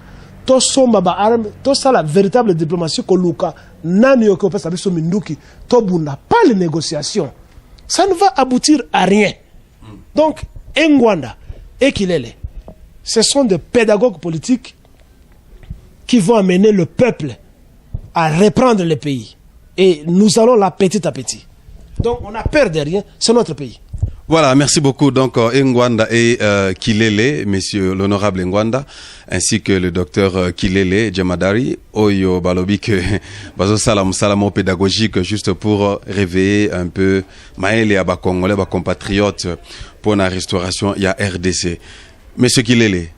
To somba ba arme. To ça la véritable diplomatie koluka. Nani yoko pesa biso minduki. To bunda. Pas les négociations. Ça ne va aboutir à rien. Donc, Ngwanda et Kilele, ce sont des pédagogues politiques qui vont amener le peuple à reprendre le pays. Et nous allons là petit à petit. Donc, on a peur de rien, c'est notre pays. Voilà, merci beaucoup. Donc, Ngwanda et Kilele, monsieur l'honorable Ngwanda, ainsi que le docteur Kilele Djemadari, Oyo Balobi, que Bazo Salamo pédagogique, juste pour réveiller un peu Maël et Aba Congolais, Aba compatriotes, pour la restauration, il y a RDC. Monsieur Kilele,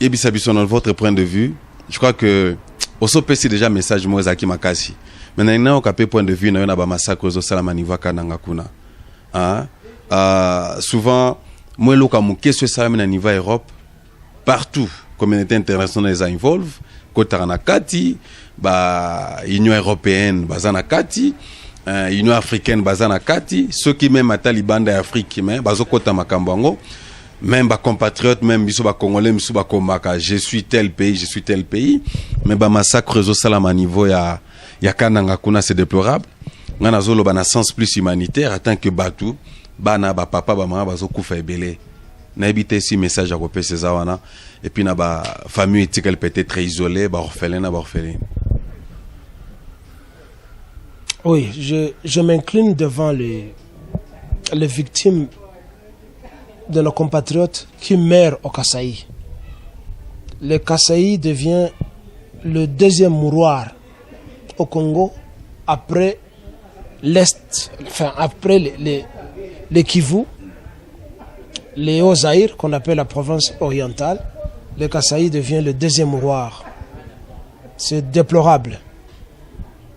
et Bissabiso, dans votre point de vue, je crois que, au SOP, c'est déjà message Mozaki Makasi. Maintenant, on a un point de vue, on a un massacre aux Salamaniwaka Nangakuna. Hein? Souvent, moi, je suis à niveau Europe, partout, communauté internationale les involve, Kotaranakati, Union européenne, Bazanakati, Union africaine, Bazanakati, ceux qui même à Taliban d'Afrique, Bazokota Makambango, même compatriotes, même Bissouba Congolais, Bissouba Kombaka, je suis tel pays, mais massacre aux Salam à niveau ya Kanangakuna, c'est déplorable. On a un sens plus humanitaire, en tant que Batou. Bana ba papa ba mama bazo kufa ebele na ebité si message à repérer ces awana et puis na ba famille qu'elle peut être très isolée ba orphelin. Oui, je m'incline devant les victimes de nos compatriotes qui meurent au Kasaï. Le Kasaï devient le deuxième mouroir au Congo après l'Est, enfin après les Kivu, les Hauts-Zaïre, qu'on appelle la province orientale. Le Kasaï devient le deuxième mouroir. C'est déplorable.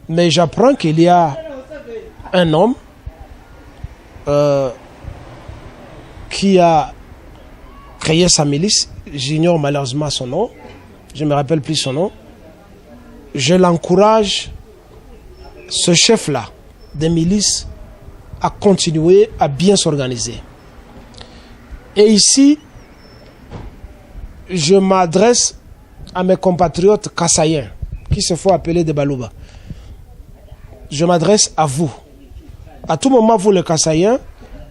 Mais j'apprends qu'il y a un homme qui a créé sa milice. J'ignore malheureusement son nom. Je ne me rappelle plus son nom. Je l'encourage, ce chef-là des milices, à continuer à bien s'organiser. Et ici, je m'adresse à mes compatriotes kassaïens qui se font appeler des Balouba. Je m'adresse à vous. À tout moment, vous les kassaïens,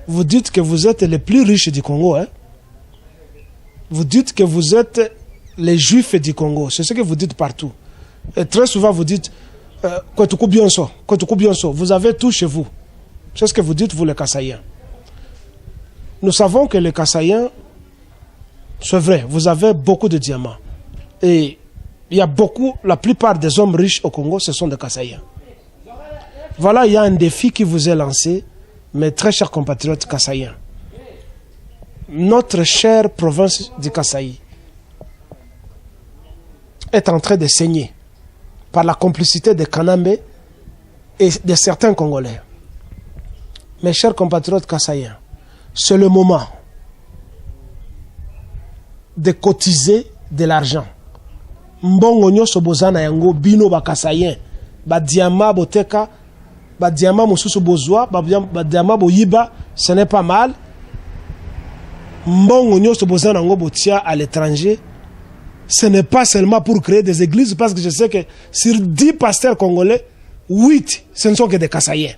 vous dites que vous êtes les plus riches du Congo. Hein? Vous dites que vous êtes les juifs du Congo. C'est ce que vous dites partout. Et très souvent, vous dites vous avez tout chez vous. C'est ce que vous dites, vous les Kassaïens. Nous savons que les Kassaïens, c'est vrai, vous avez beaucoup de diamants. Et il y a la plupart des hommes riches au Congo, ce sont des Kassaïens. Voilà, il y a un défi qui vous est lancé, mes très chers compatriotes Kassaïens. Notre chère province du Kasaï est en train de saigner par la complicité de Kanambe et de certains Congolais. Mes chers compatriotes kassaïens, c'est le moment de cotiser de l'argent. Mbongo nyoso bozana yango bino ba kassaïen, ba diama boteka, ba diama mususu bozwa, ba diama boyiba, ce n'est pas mal. Mbongo nyoso bozana yango botia à l'étranger. Ce n'est pas seulement pour créer des églises, parce que je sais que sur 10 pasteurs congolais, 8, ce ne sont que des kassaïens.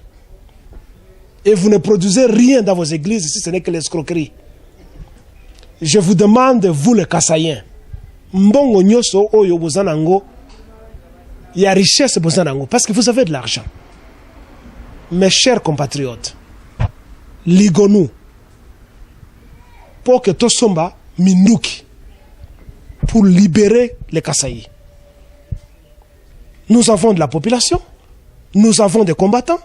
Et vous ne produisez rien dans vos églises si ce n'est que l'escroquerie. je vous demande, vous les Kassaïens, mbongo nyoso oyo bozanango, il y a richesse bozanango, parce que vous avez de l'argent. Mes chers compatriotes, ligons-nous pour que Tosomba Minduki, pour libérer les Kassaïs. Nous avons de la population, nous avons des combattants.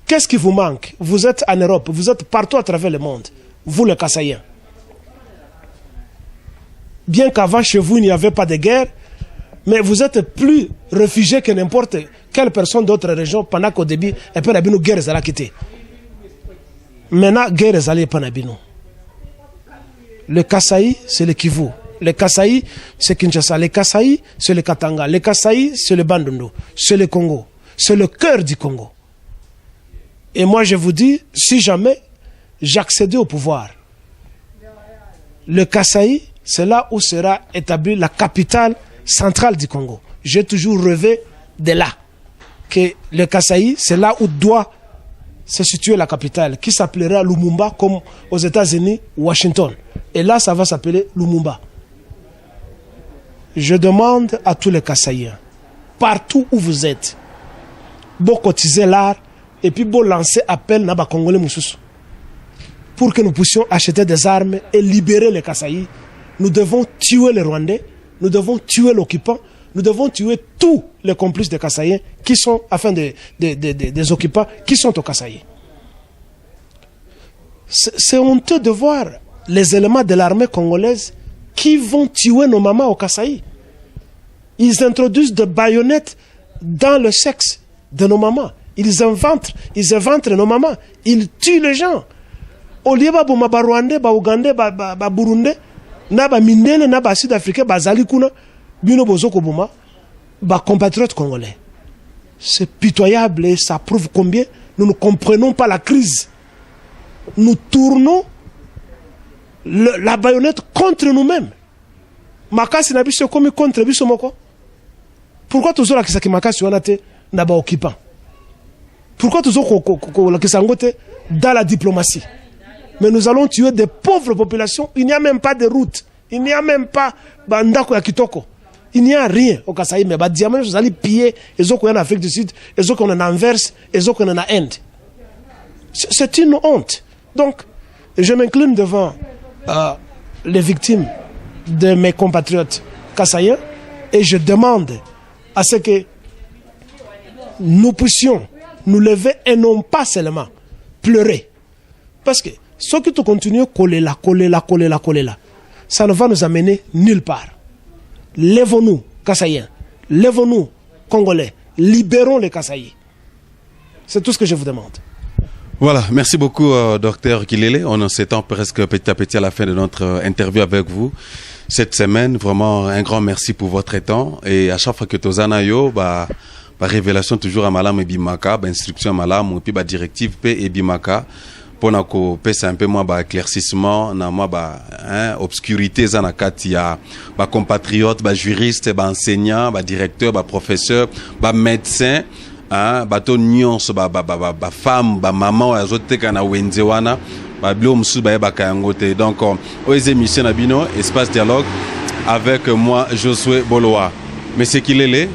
Qu'est-ce qui vous manque? Vous êtes en Europe, vous êtes partout à travers le monde, vous les Kassaïens. Bien qu'avant chez vous il n'y avait pas de guerre, mais vous êtes plus réfugiés que n'importe quelle personne d'autres régions pendant qu'au début, et puis nous guerre a quitté. Maintenant, guerre est pas nabino. Le Kasaï, c'est le Kivu. Le Kasaï, c'est Kinshasa. Le Kasaï, c'est le Katanga. Le Kasaï, c'est le Bandundu. C'est le Congo. C'est le cœur du Congo. Et moi, je vous dis, si jamais j'accédais au pouvoir, le Kasaï, c'est là où sera établie la capitale centrale du Congo. J'ai toujours rêvé de là. Que le Kasaï, c'est là où doit se situer la capitale, qui s'appellera Lumumba, comme aux États-Unis, Washington. Et là, ça va s'appeler Lumumba. Je demande à tous les Kassaïens, partout où vous êtes, de cotiser l'art et puis de lancer appel à Congolais Moussous. Pour que nous puissions acheter des armes et libérer les Kassaïs, nous devons tuer les Rwandais, nous devons tuer l'occupant, nous devons tuer tous les complices des Kassaïens qui sont, afin des occupants qui sont aux Kassaïs. C'est honteux de voir les éléments de l'armée congolaise qui vont tuer nos mamans au Kassaï. Ils introduisent des baïonnettes dans le sexe de nos mamans. Ils éventrent nos mamans. Ils tuent les gens. Au lieu de ba Rwandais, ba Ougandais, ba Burundais, na ba Mindele, na ba Sud-Africains, ba Zalikuna, bino bozoko boma, ba compatriotes congolais. C'est pitoyable et ça prouve combien nous ne comprenons pas la crise. Nous tournons la baïonnette contre nous-mêmes. Makasi na biso comme contre biso moko. Pourquoi toujours la kisaki makasi wana te na ba occupant? Pourquoi toujours la kisangote dans la diplomatie? Mais nous allons tuer des pauvres populations. Il n'y a même pas de route. Il n'y a même pas bandako ya kitoko. Il n'y a rien au Kasaï. Mais ba diamant vous allez piller les autres en Afrique du Sud, les autres en Anvers, les autres en Inde. C'est une honte. Donc, je m'incline devant les victimes de mes compatriotes kassaïens et je demande à ce que nous puissions nous lever et non pas seulement pleurer. Parce que ce qui te continue coller là, ça ne va nous amener nulle part. Lèvons-nous, Kassaïens. Lèvons-nous, Congolais. Libérons les Kassaïs. C'est tout ce que je vous demande. Voilà, merci beaucoup, docteur Kilele. On s'étend presque petit à petit à la fin de notre interview avec vous cette semaine. Vraiment, un grand merci pour votre temps. Et à chaque fois que Tozana yo, révélation toujours à Malam et Bimaka, instruction à Malam, et puis directive P et Bimaka, pour que c'est un peu moins éclaircissement, obscurité, zanakatia, compatriotes, juristes, enseignants, directeurs, professeurs, médecins, bato nyonso femme maman azote kana wenze wana bilo musu ba kayangote. Donc aux émissions nabino espace dialogue avec moi Josué Boloa. Mais c'est qu'il est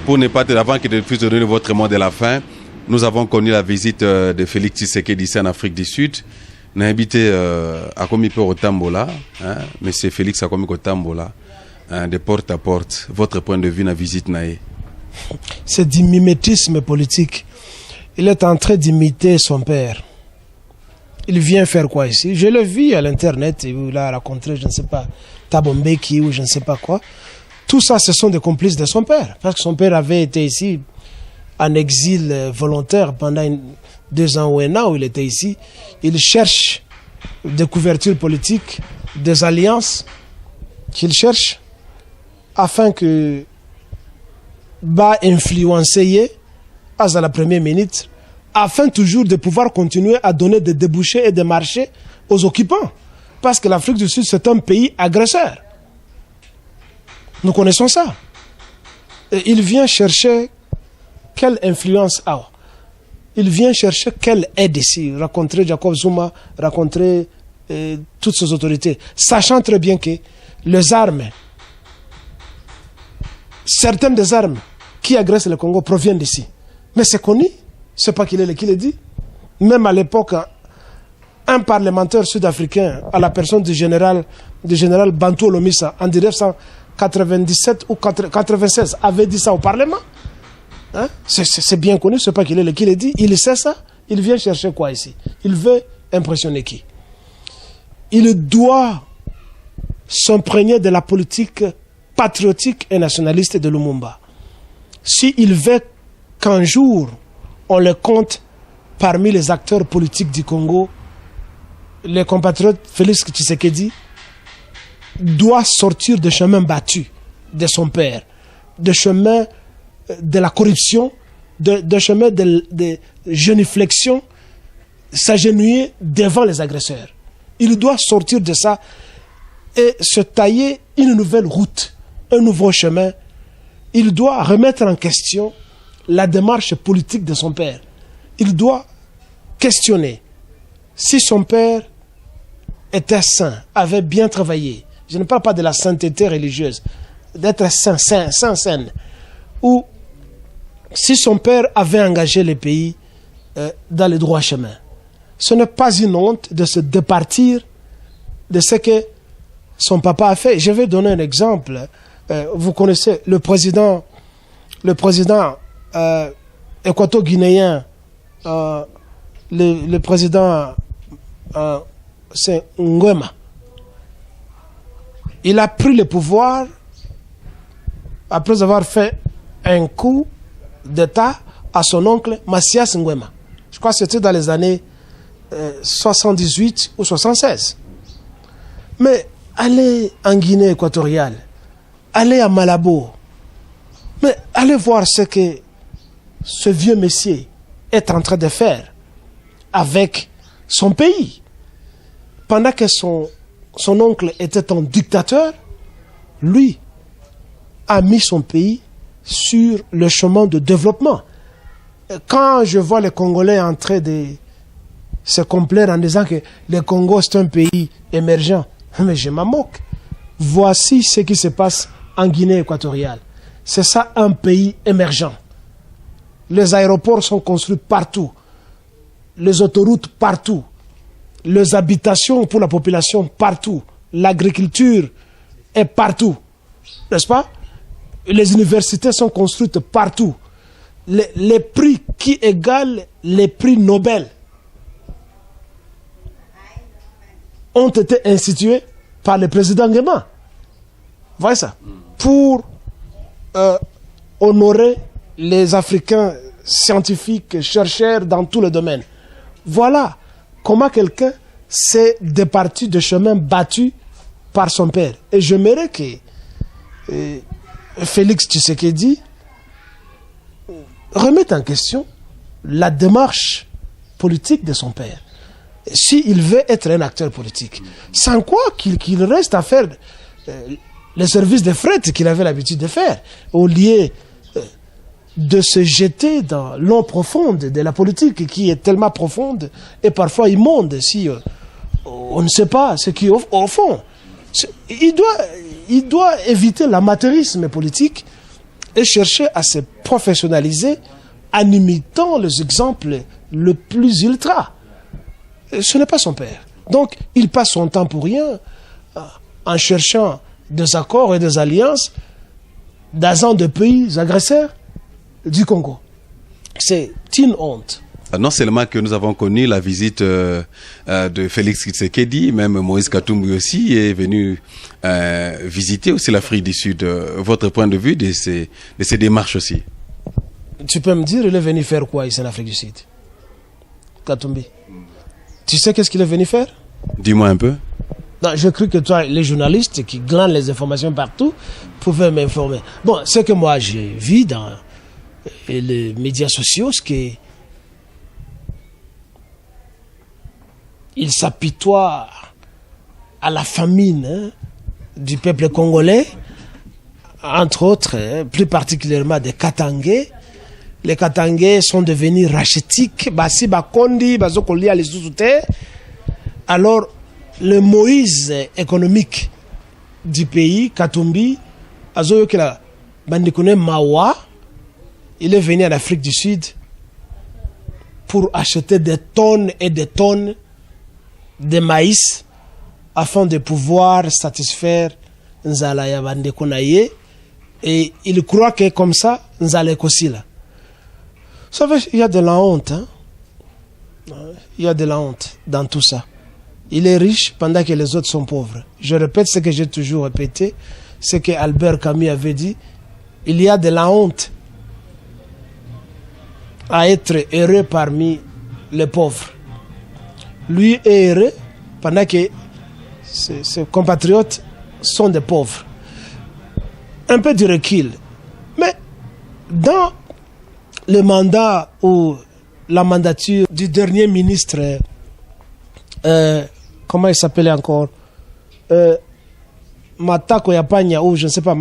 pour ne pas avant que de plus donner votre mot de la fin. Nous avons connu la visite de Félix Tshisekedi ici en Afrique du Sud. On a habité à Komipo au Tambola, monsieur Félix a commis au Tambola, de porte à porte. Votre point de vue na visite naé? C'est du mimétisme politique. Il est en train d'imiter son père. Il vient faire quoi ici? Je l'ai vu à l'internet, il a rencontré, je ne sais pas, Tabombeki ou je ne sais pas quoi. Tout ça, ce sont des complices de son père. Parce que son père avait été ici en exil volontaire pendant 2 ans ou 1 an où il était ici. Il cherche des couvertures politiques, des alliances qu'il cherche afin que va influencer à la première minute afin toujours de pouvoir continuer à donner des débouchés et des marchés aux occupants. Parce que l'Afrique du Sud, c'est un pays agresseur. Nous connaissons ça. Et il vient chercher quelle influence il vient chercher quelle aide ici. Rencontrer Jacob Zuma, rencontrer toutes ces autorités, sachant très bien que les armes, certaines des armes qui agressent le Congo proviennent d'ici. Mais c'est connu, c'est pas qui le dit. Même à l'époque, un parlementaire sud-africain, à la personne du général Bantou Olomisa, en 1997 ou 96, avait dit ça au Parlement. Hein? C'est bien connu, c'est pas qui le dit. Il sait ça, il vient chercher quoi ici? Il veut impressionner qui? Il doit s'imprégner de la politique patriotique et nationaliste de Lumumba. S'il veut qu'un jour, on le compte parmi les acteurs politiques du Congo, le compatriote Félix Tshisekedi doit sortir du chemin battu de son père, du chemin de la corruption, du chemin de génuflexion, s'agenouiller devant les agresseurs. Il doit sortir de ça et se tailler une nouvelle route, un nouveau chemin. Il doit remettre en question la démarche politique de son père. Il doit questionner si son père était saint, avait bien travaillé. Je ne parle pas de la sainteté religieuse, d'être saint, ou si son père avait engagé le pays dans le droit chemin. Ce n'est pas une honte de se départir de ce que son papa a fait. Je vais donner un exemple. Vous connaissez le président équato-guinéen, le président c'est Nguema. Il a pris le pouvoir après avoir fait un coup d'État à son oncle Mathias Nguema. Je crois que c'était dans les années 78 ou 76. Mais allez en Guinée équatoriale, allez à Malabo, mais allez voir ce que ce vieux monsieur est en train de faire avec son pays. Pendant que son oncle était un dictateur, lui a mis son pays sur le chemin de développement. Quand je vois les Congolais en train de se complaire en disant que le Congo c'est un pays émergent, mais je m'en moque. Voici ce qui se passe en Guinée équatoriale. C'est ça un pays émergent. Les aéroports sont construits partout, les autoroutes partout, les habitations pour la population partout, l'agriculture est partout, n'est-ce pas? Les universités sont construites partout. Les prix qui égalent les prix Nobel ont été institués par le président Nguema. Vous voyez ça? Pour honorer les Africains scientifiques, chercheurs dans tous les domaines. Voilà comment quelqu'un s'est départi de chemin battu par son père. Et j'aimerais que Félix Tshisekedi remette en question la démarche politique de son père. S'il veut être un acteur politique. Sans quoi qu'il reste à faire les services de fret qu'il avait l'habitude de faire, au lieu de se jeter dans l'eau profonde de la politique qui est tellement profonde et parfois immonde si on ne sait pas ce qui est au fond. Il doit éviter l'amateurisme politique et chercher à se professionnaliser en imitant les exemples le plus ultra. Ce n'est pas son père. Donc, il passe son temps pour rien en cherchant des accords et des alliances dans un des pays agresseurs du Congo. C'est une honte. Non seulement que nous avons connu la visite de Félix Tshisekedi, même Moïse Katumbi aussi est venu visiter aussi l'Afrique du Sud. Votre point de vue de ces démarches aussi? Tu peux me dire, il est venu faire quoi ici en Afrique du Sud? Katumbi. Tu sais qu'est-ce qu'il est venu faire? Dis-moi un peu. Non, je cru que toi, les journalistes qui glandent les informations partout, pouvaient m'informer. Bon, ce que moi j'ai vu dans les médias sociaux, c'est que il s'apitoie à la famine du peuple congolais, entre autres, plus particulièrement des Katangais. Les Katangais sont devenus rachetiques. Basi Bakondi, Bazokolia, les sous-terres. Alors, le Moïse économique du pays, Katumbi, Azoyokela Bandikone Mawa, il est venu en Afrique du Sud pour acheter des tonnes et des tonnes de maïs afin de pouvoir satisfaire Nzala ya Bandikonaye. Et il croit que comme ça, Nzala est aussi là. Vous savez, il y a de la honte. Hein? Il y a de la honte dans tout ça. Il est riche pendant que les autres sont pauvres. Je répète ce que j'ai toujours répété, ce que Albert Camus avait dit. Il y a de la honte à être heureux parmi les pauvres. Lui est heureux pendant que ses compatriotes sont des pauvres. Un peu de recul. Mais dans le mandat ou la mandature du dernier ministre, comment il s'appelait encore, Matako Yapanya, ou je ne sais pas,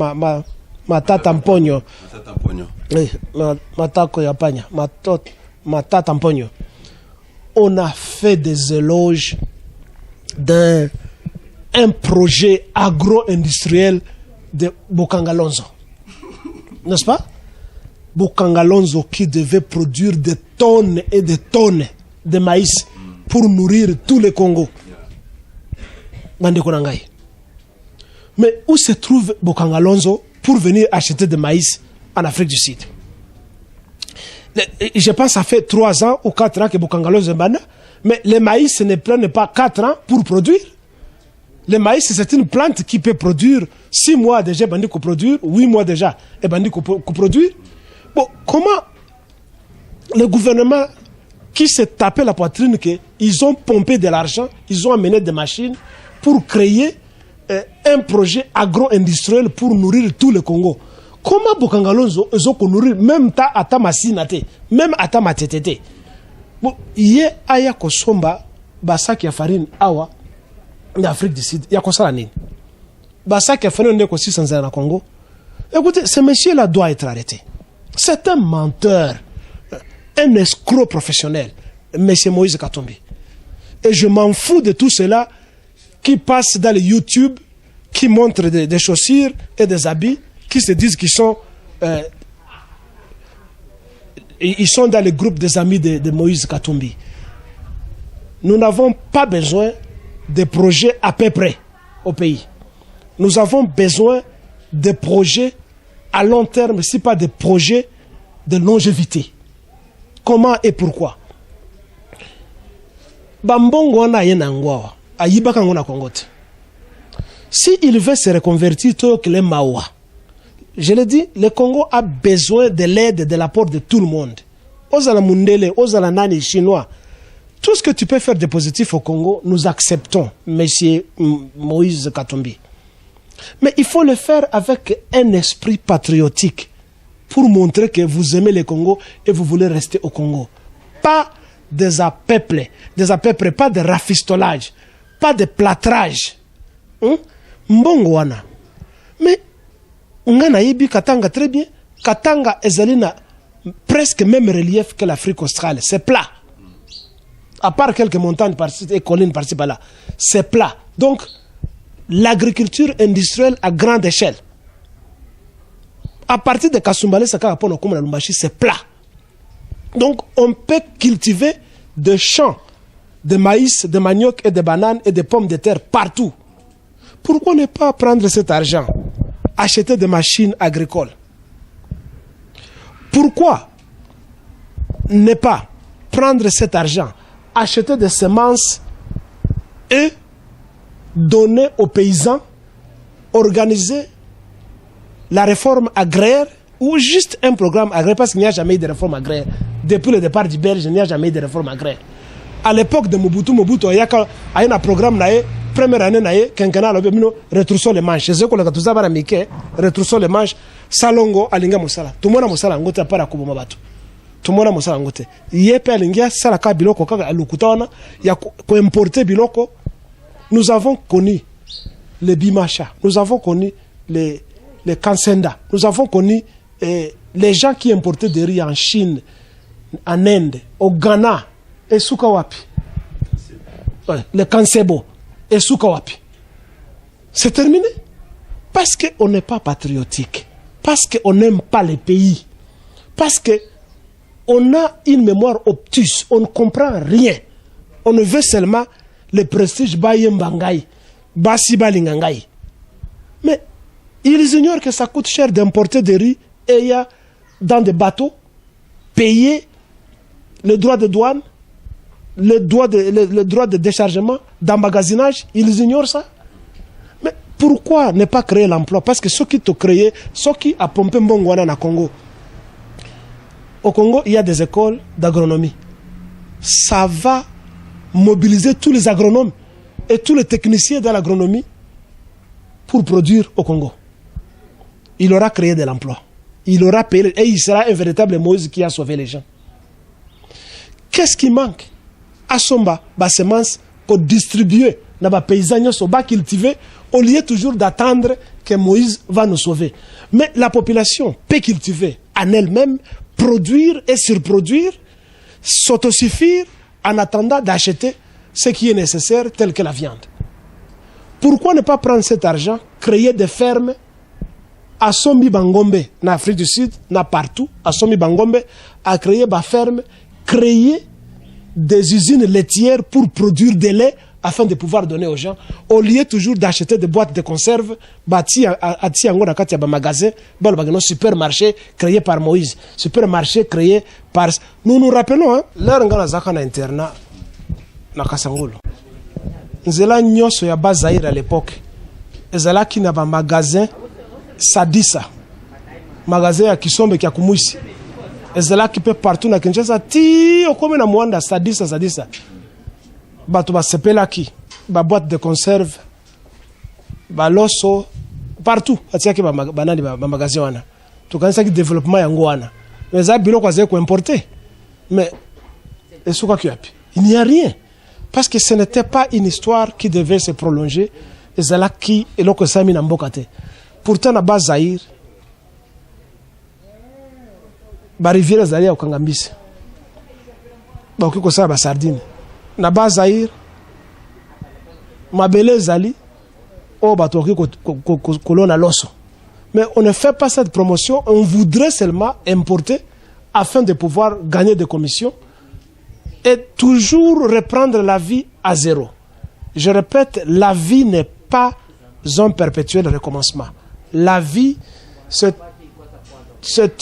Matata Mpogno. Oui, Matako Yapanya, Matata Mpogno. On a fait des éloges d'un projet agro-industriel de Bokangalonzo. N'est-ce pas? Bokangalonzo qui devait produire des tonnes et des tonnes de maïs pour nourrir tout le Congo. Mais où se trouve Bokangalonzo pour venir acheter des maïs en Afrique du Sud? Je pense que ça fait 3 ans ou 4 ans que Bokangalonzo est bana, mais les maïs ne prennent pas 4 ans pour produire. Le maïs, c'est une plante qui peut produire 6 mois déjà, bandi qu'on produire, 8 mois déjà, et bandi qu'on produire. Bon, comment le gouvernement qui s'est tapé la poitrine, qu'ils ont pompé de l'argent, ils ont amené des machines pour créer un projet agro-industriel pour nourrir tout le Congo. Comment Bokangalonzo, ils ont nourrir même ta atamasinate, même atamatetete. Bon, yé aya kosomba basaki ya farine awa en Afrique du Sud, il y a quoi ça l'année? Bassa qui a fait un écosystème sans un Congo. Écoutez, ce monsieur-là doit être arrêté. C'est un menteur, un escroc professionnel, monsieur Moïse Katumbi. Et je m'en fous de tout cela qui passe dans le YouTube, qui montre des chaussures et des habits, qui se disent qu'ils sont, ils sont dans le groupe des amis de Moïse Katumbi. Nous n'avons pas besoin de projets à peu près au pays. Nous avons besoin de projets à long terme, si pas des projets de longévité. Comment et pourquoi? Bambongo na yenangwa, ayibaka ngona kongote. Si il veut se reconvertir tout que les Mawa, je le dis, le Congo a besoin de l'aide, de l'apport de tout le monde. Ozala Mundele, Ozala Nani, Chinois. Tout ce que tu peux faire de positif au Congo, nous acceptons, monsieur Moïse Katumbi. Mais il faut le faire avec un esprit patriotique pour montrer que vous aimez le Congo et vous voulez rester au Congo. Pas des appeuples, pas de rafistolage, pas de plâtrage. Mbongwana. Mais ngana yibi Katanga très bien. Katanga ezalina presque même relief que l'Afrique australe. C'est plat. À part quelques montagnes par-ci et collines par-ci par-là. C'est plat. Donc, l'agriculture industrielle à grande échelle. À partir de Kasumbale, c'est plat. Donc, on peut cultiver des champs de maïs, de manioc et de bananes et de pommes de terre partout. Pourquoi ne pas prendre cet argent, acheter des machines agricoles? Pourquoi ne pas prendre cet argent, acheter des semences et donner aux paysans, organiser la réforme agraire ou juste un programme agraire, parce qu'il n'y a jamais eu de réforme agraire. Depuis le départ du Belge, il n'y a jamais eu de réforme agraire. À l'époque de Mobutu, il y a un programme, première année, quinquennat, retroussons les manches. C'est ce qu'on a tous dit, retroussons les manches, salongo, alinga mosala. Tout le monde a mosala, ngote à part à Kubomabatu. Tout le monde a mosala, ngote. Yepe alinga, salaka biloko, kaka alukutana, ya ko importer biloko. Nous avons connu les bimacha, nous avons connu les kansenda, nous avons connu les gens qui importaient des riz en Chine, en Inde, au Ghana et Sukawapi. Ouais, les kansebo. et Soukawapi. C'est terminé. Parce qu'on n'est pas patriotique. Parce qu'on n'aime pas les pays. Parce qu'on a une mémoire obtuse. On ne comprend rien. On ne veut seulement le prestige Bayembangai, Basibalingangai. Mais ils ignorent que ça coûte cher d'importer des riz et il y a dans des bateaux payer le droit de douane, le droit de déchargement, d'emmagasinage. Ils ignorent ça. Mais pourquoi ne pas créer l'emploi? Parce que ceux qui t'ont créé, ceux qui ont pompé Mbongwana au Congo. Au Congo, il y a des écoles d'agronomie. Ça va mobiliser tous les agronomes et tous les techniciens de l'agronomie pour produire au Congo. Il aura créé de l'emploi. Il aura payé et il sera un véritable Moïse qui a sauvé les gens. Qu'est-ce qui manque? À Somba, la semence pour distribuer dans les paysans qui sont cultivés au lieu toujours d'attendre que Moïse va nous sauver. Mais la population peut cultiver en elle-même, produire et surproduire, s'autosuffire en attendant d'acheter ce qui est nécessaire, tel que la viande. Pourquoi ne pas prendre cet argent, créer des fermes à Sombi Bangombe, en Afrique du Sud, partout, à Sombi Bangombe, à créer des fermes, créer des usines laitières pour produire des laits afin de pouvoir donner aux gens, au lieu toujours d'acheter des boîtes de conserve, bâties à Tiango, dans un magasin, un supermarché créé par Moïse, supermarché créé par... Nous nous rappelons, l'heure où on a un internat, na Kasangolo. Nzela nyoso ya Bazaïr à l'époque. Ezala ki na ba magasin Sadisa. Magasin ya Kisombe kia Kumuisi. Ezala ki pe partout na Kinshasa ti okome na Mwanda Sadisa. Bato ba sepela ki ba boîte de conserve ba loso partout atia ki ba banani ba magasin wana. Tukanisa ki développement yango wana. Mais za biloko aze ko importer. Mais esuka ki yapi? Il n'y a rien. Parce que ce n'était pas une histoire qui devait se prolonger. Et c'est là qui est l'autre sami na mbokate. Pourtant, na bas Zaïre, ba rivière Zaïre au Kangambisi. Ba okiko sa ba sardine. Na bas Zaïre, mabele zali, o ba toki kolona loso. Mais on ne fait pas cette promotion. On voudrait seulement importer afin de pouvoir gagner des commissions. Et toujours reprendre la vie à zéro. Je répète, la vie n'est pas un perpétuel recommencement. La vie, c'est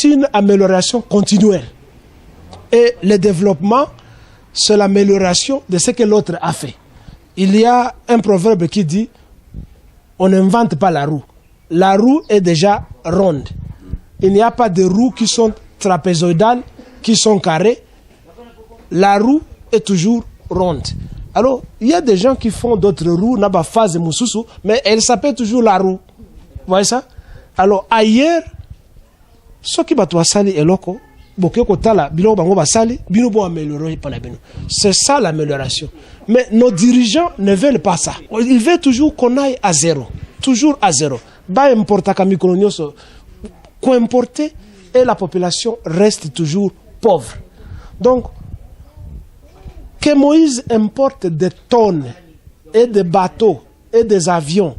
une amélioration continuelle. Et le développement, c'est l'amélioration de ce que l'autre a fait. Il y a un proverbe qui dit, on n'invente pas la roue. La roue est déjà ronde. Il n'y a pas de roues qui sont trapézoïdales, qui sont carrées. La roue est toujours ronde. Alors, il y a des gens qui font d'autres roues, n'a pas phase moussousou, mais elle s'appelle toujours la roue. Vous voyez ça? Alors, ailleurs, ceux qui battent sali et loko, c'est ça l'amélioration. Mais nos dirigeants ne veulent pas ça. Ils veulent toujours qu'on aille à zéro. Toujours à zéro. Qu'importer et la population reste toujours pauvre. Donc, que Moïse importe des tonnes et des bateaux et des avions,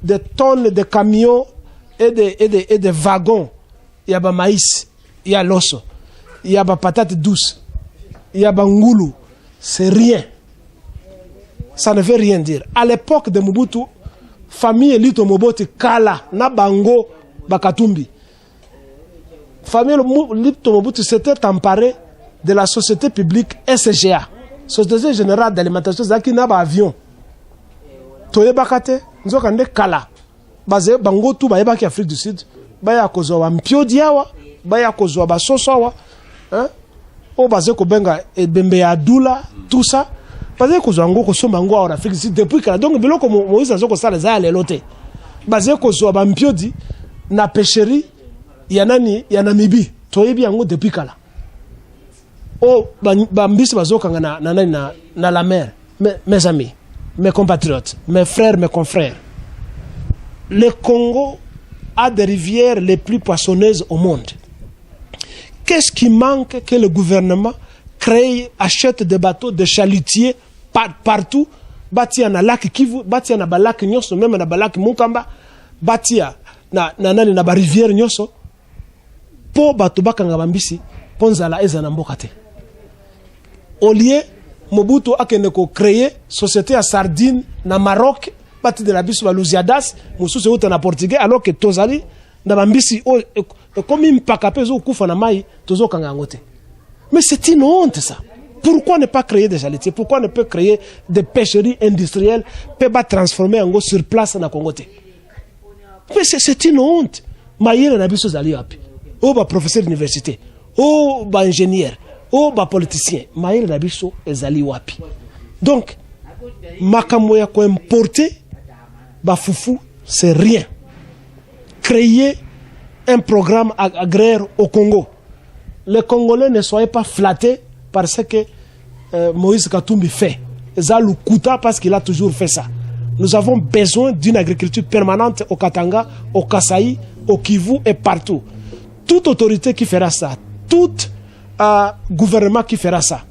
des tonnes de camions et des wagons. Il y a maïs, il y a l'osso, il y a patate douce, il y a ngoulou. C'est rien. Ça ne veut rien dire. À l'époque de Mobutu, famille Lito Moboti Kala, na bango Bakatumbi. Famille Lito Mobutu s'était emparée de la société publique SGA. Société Générale d'Alimentation, c'est qui n'a pas avion. Toye bakate, nous avons kala. Basé bango tout baye baki Afrique du Sud. Baya kozoa mpio diawa, baya kozoa basosowa, hein? O basé ko benga e bembe ya dula, tout ça. Basé kozoa ngo ko somba ngo en Afrique du Sud depuis kala. Donc biloko Moïse azoko sala za lelote. Basé kozoa ba mpio di na pêcherie ya nani ya Namibie. Toye bi yango depuis kala. Oh, bambisi bazokanga na la mer. Mes amis, mes compatriotes, mes frères, mes confrères. Le Congo a des rivières les plus poissonneuses au monde. Qu'est-ce qui manque que le gouvernement crée, achète des bateaux, des chalutiers partout batia na lac Kivu, batia na balak nyonso, même na balak Mukamba, batia na ba rivière nyonso, po bato bakanga bambisi, po nzala eza na mboka te. Au lieu, Mobutu akende ko créer société à sardine na Maroc, bati de la biso ba Luziadas, mususu uta na portugais, alors que tozali na bambisi comme impaka pezo kufa na mai tozo kanga ngote. Mais c'est une honte ça. Pourquoi ne pas créer des chaletiers? Pourquoi ne pas créer des pêcheries industrielles pour transformer en sur place na Congote? Mais c'est une honte. Maïre na biso zali api. Oh ba professeur d'université, oh ba ingénieur, oh ba politicien. Maïre na biso ezali wapi. Donc makambo ya ko importer ba foufou, c'est rien. Créer un programme agraire au Congo. Les Congolais ne soient pas flattés parce que Moïse Katumbi fait. Zaloukuta parce qu'il a toujours fait ça. Nous avons besoin d'une agriculture permanente au Katanga, au Kasaï, au Kivu et partout. Toute autorité qui fera ça, tout gouvernement qui fera ça,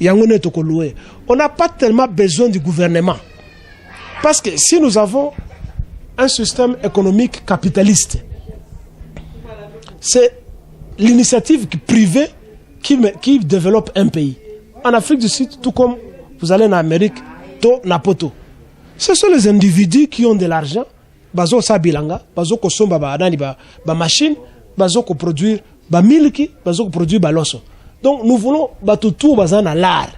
on n'a pas tellement besoin du gouvernement. Parce que si nous avons un système économique capitaliste, c'est l'initiative privée qui développe un pays. En Afrique du Sud, tout comme vous allez en Amérique, Napoto. Ce sont les individus qui ont de l'argent, bazo sabilanga, bazo ko somba ba machine, bazo ko produire ba milki, bazo ko produire ba loso. Donc nous voulons tout bazana l'art.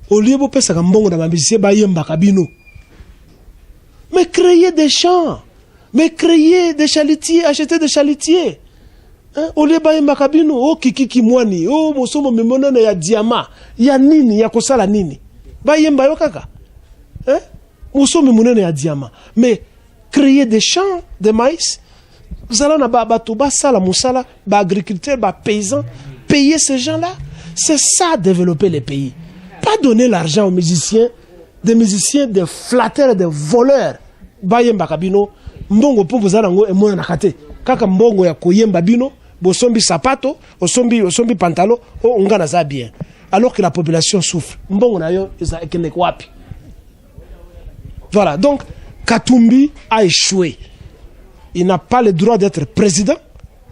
Au lieu de pesa kambongo na bambisi ba yemba kabino. Mais créer des champs, mais créer des chaletiers, acheter des chaletiers. Au lieu de makabino, oh kiki mwani, oh mosomo memonana ya diama, ya nini, ya kosala nini. Ba yemba yo kaka. Mosomo memonana ya diama. Mais créer des champs de maïs, vous allez na ba tuba sala musala, ba agriculteurs, ba paysans, payer ces gens-là, c'est ça développer les pays. Pas donner l'argent aux musiciens, des flatteurs, des voleurs. Ba yemba kabino, mbongo po vous allez ngo e mona nakate. Kaka mbongo ya koyemba bino, bosombi sapato, osombi pantalon, o ngana za bien. Alors que la population souffre. Mbongo na yo eza ekene kwapi. Voilà, donc Katumbi a échoué. Il n'a pas le droit d'être président,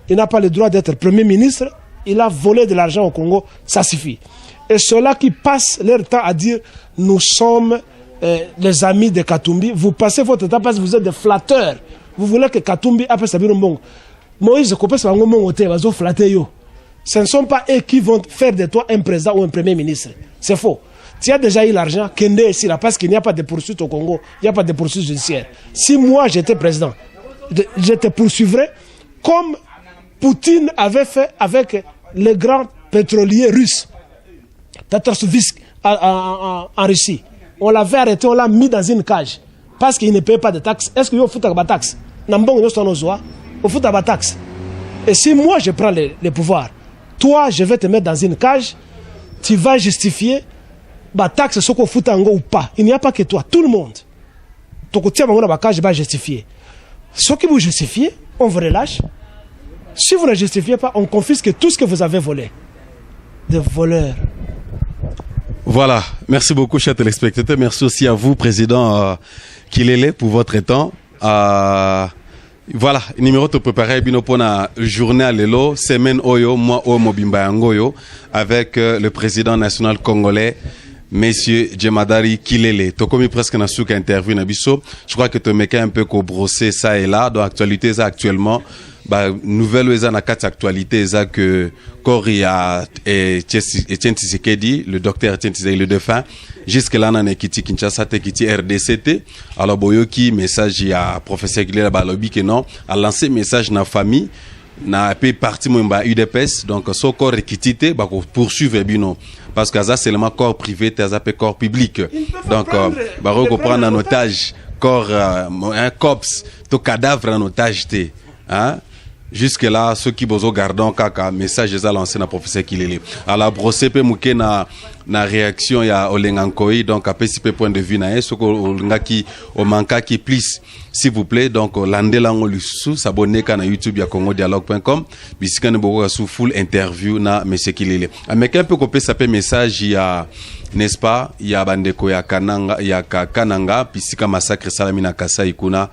il n'a pas le droit d'être premier ministre, il a volé de l'argent au Congo, ça suffit. Et ceux-là qui passent leur temps à dire nous sommes les amis de Katumbi, vous passez votre temps parce que vous êtes des flatteurs. Vous voulez que Katumbi appelle sa bongo. Moïse Kopé sa bongo mongote vazo flatter yo. Ce ne sont pas eux qui vont faire de toi un président ou un premier ministre. C'est faux. Tu as déjà eu l'argent, Kende ici là, parce qu'il n'y a pas de poursuite au Congo, il n'y a pas de poursuite judiciaire. Si moi j'étais président, je te poursuivrais comme Poutine avait fait avec les grands pétroliers russes, Petrovisk en Russie. On l'avait arrêté, on l'a mis dans une cage parce qu'il ne paye pas de taxes. Est-ce qu'il y a une taxe? Et si moi je prends les pouvoirs, toi je vais te mettre dans une cage, tu vas justifier la taxe ce qu'on fout ou pas. Il n'y a pas que toi, tout le monde. Ton côté la cage va justifier. Ce que vous justifiez, on vous relâche. Si vous ne justifiez pas, on confisque tout ce que vous avez volé. Des voleurs. Voilà, merci beaucoup chers téléspectateurs, merci aussi à vous président Kilele pour votre temps. Voilà, numéro to préparé bino pona journée à lelo, semaine oyo, moi o mobimba yangoyo avec le président national congolais Monsieur Djemadari Kilele. To komi presque na souka interview na biso. Je crois que tu mets un peu ko brosser ça et là dans l'actualité ça actuellement. Bah nouvelle eza na quatre actualité eza que Koria et Etienne Tshisekedi, le docteur Etienne Tshisekedi le défunt, jusque là na kiti Kinshasa te kiti RDCT. Alors boyoki message ya professeur Kilele balobi que non, a lancé message na famille na pe parti mwemba UDPS donc so corps kitite ba ko poursuivre bino parce que ça c'est seulement corps privé te ça corps public. Donc ba reprendre en otage corps un cops to cadavre en otage te hein. jusque là ceux qui bozo gardant kaka message les a lancé na professeur Kilele alors brosser pe muke na réaction ya Olengankoi donc apesi pe point de vue na ce ko ngaki o manka ki please s'il vous plaît donc landela ngolu sous s'abonner na YouTube ya congodialogue.com bisika ne boko sous full interview na monsieur Kilele ameka pe ko pesa pe message ya n'est-ce pas ya bandeko ya kananga ya kananga bisika massacre salamina Kasai kuna.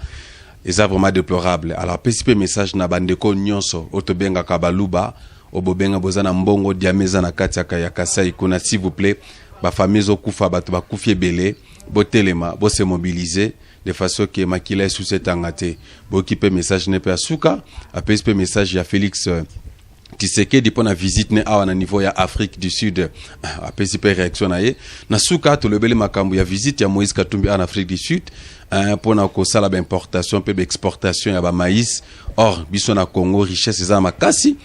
Et ça vraiment déplorable. Alors, petit message na bandeko nyonso, otobenga kabaluba, obobenga bozana mbongo diameza na katiaka ya Kasai kuna s'il vous plaît, ba famille zo kufa batu ba kufie belé, bo telema, bo se mobiliser de façon que makila sous cet angate. Bo kipe message ne pe asuka, apesi pe message ya Félix Tshisekedi pour la visite ne awa na niveau ya Afrique du Sud apesi pe réaction na ye na suka to lebele makambo ya visite ya Moïse Katumbi en Afrique du Sud pour na ko sala ba importation pe exportation ya ba maïs or biso na Congo richesse za makasi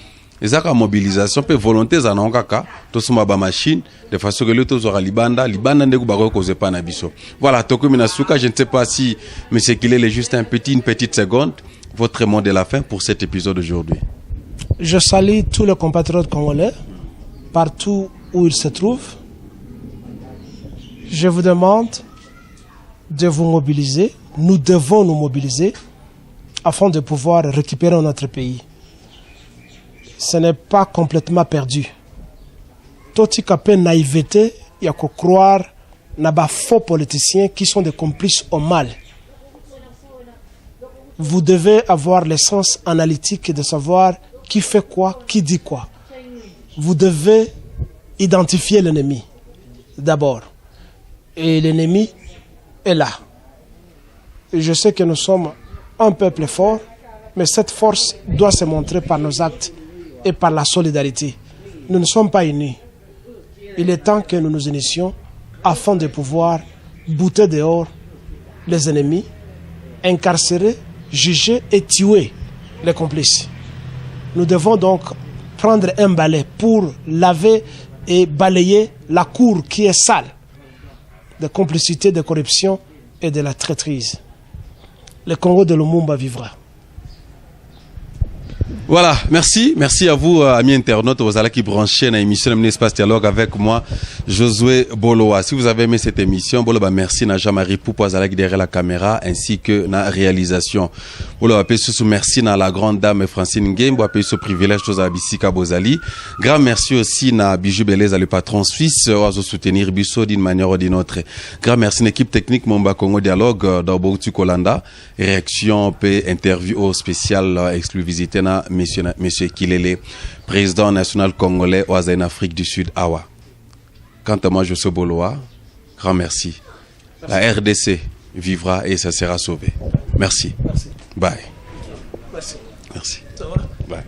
ezaka mobilisation pe volonté za na kaka to suma ba machine de façon que le to zora libanda ndeko ba ko ze pa na biso voilà toko mina suka je ne sais pas si monsieur Kilele juste une petite seconde votre mot de la fin pour cet épisode d'aujourd'hui. Je salue tous les compatriotes congolais, partout où ils se trouvent. Je vous demande de vous mobiliser. Nous devons nous mobiliser afin de pouvoir récupérer notre pays. Ce n'est pas complètement perdu. Toti kapé naïveté, il y a qu'à croire na ba faux politiciens qui sont des complices au mal. Vous devez avoir le sens analytique de savoir qui fait quoi, qui dit quoi. Vous devez identifier l'ennemi d'abord. Et l'ennemi est là. Et je sais que nous sommes un peuple fort, mais cette force doit se montrer par nos actes et par la solidarité. Nous ne sommes pas unis. Il est temps que nous nous unissions afin de pouvoir bouter dehors les ennemis, incarcérer, juger et tuer les complices. Nous devons donc prendre un balai pour laver et balayer la cour qui est sale de complicité, de corruption et de la traîtrise. Le Congo de Lumumba vivra. Voilà, merci à vous, amis internautes, vous allez qui brancher dans l'émission Espace Dialogue avec moi, Josué Boloa. Si vous avez aimé cette émission, Boloba, merci à Jean-Marie Poupois derrière la caméra ainsi que dans la réalisation. Boloba, merci à la grande dame Francine Nguembo, ce privilège de Bissika Bozali. Grand merci aussi à Bijou Beleza, le patron suisse, à soutenir Bisso d'une manière ou d'une autre. Grand merci à l'équipe technique Momba Congo Dialogue, d'Obotu Kolanda, réaction, interview spécial, exclusivité na Monsieur Kilele, président national congolais au Afrique du Sud, Awa. Quant à moi, je suis Boloa. Grand merci. La RDC vivra et ça sera sauvé. Merci. Merci. Bye. Merci. Merci. Ça va? Bye.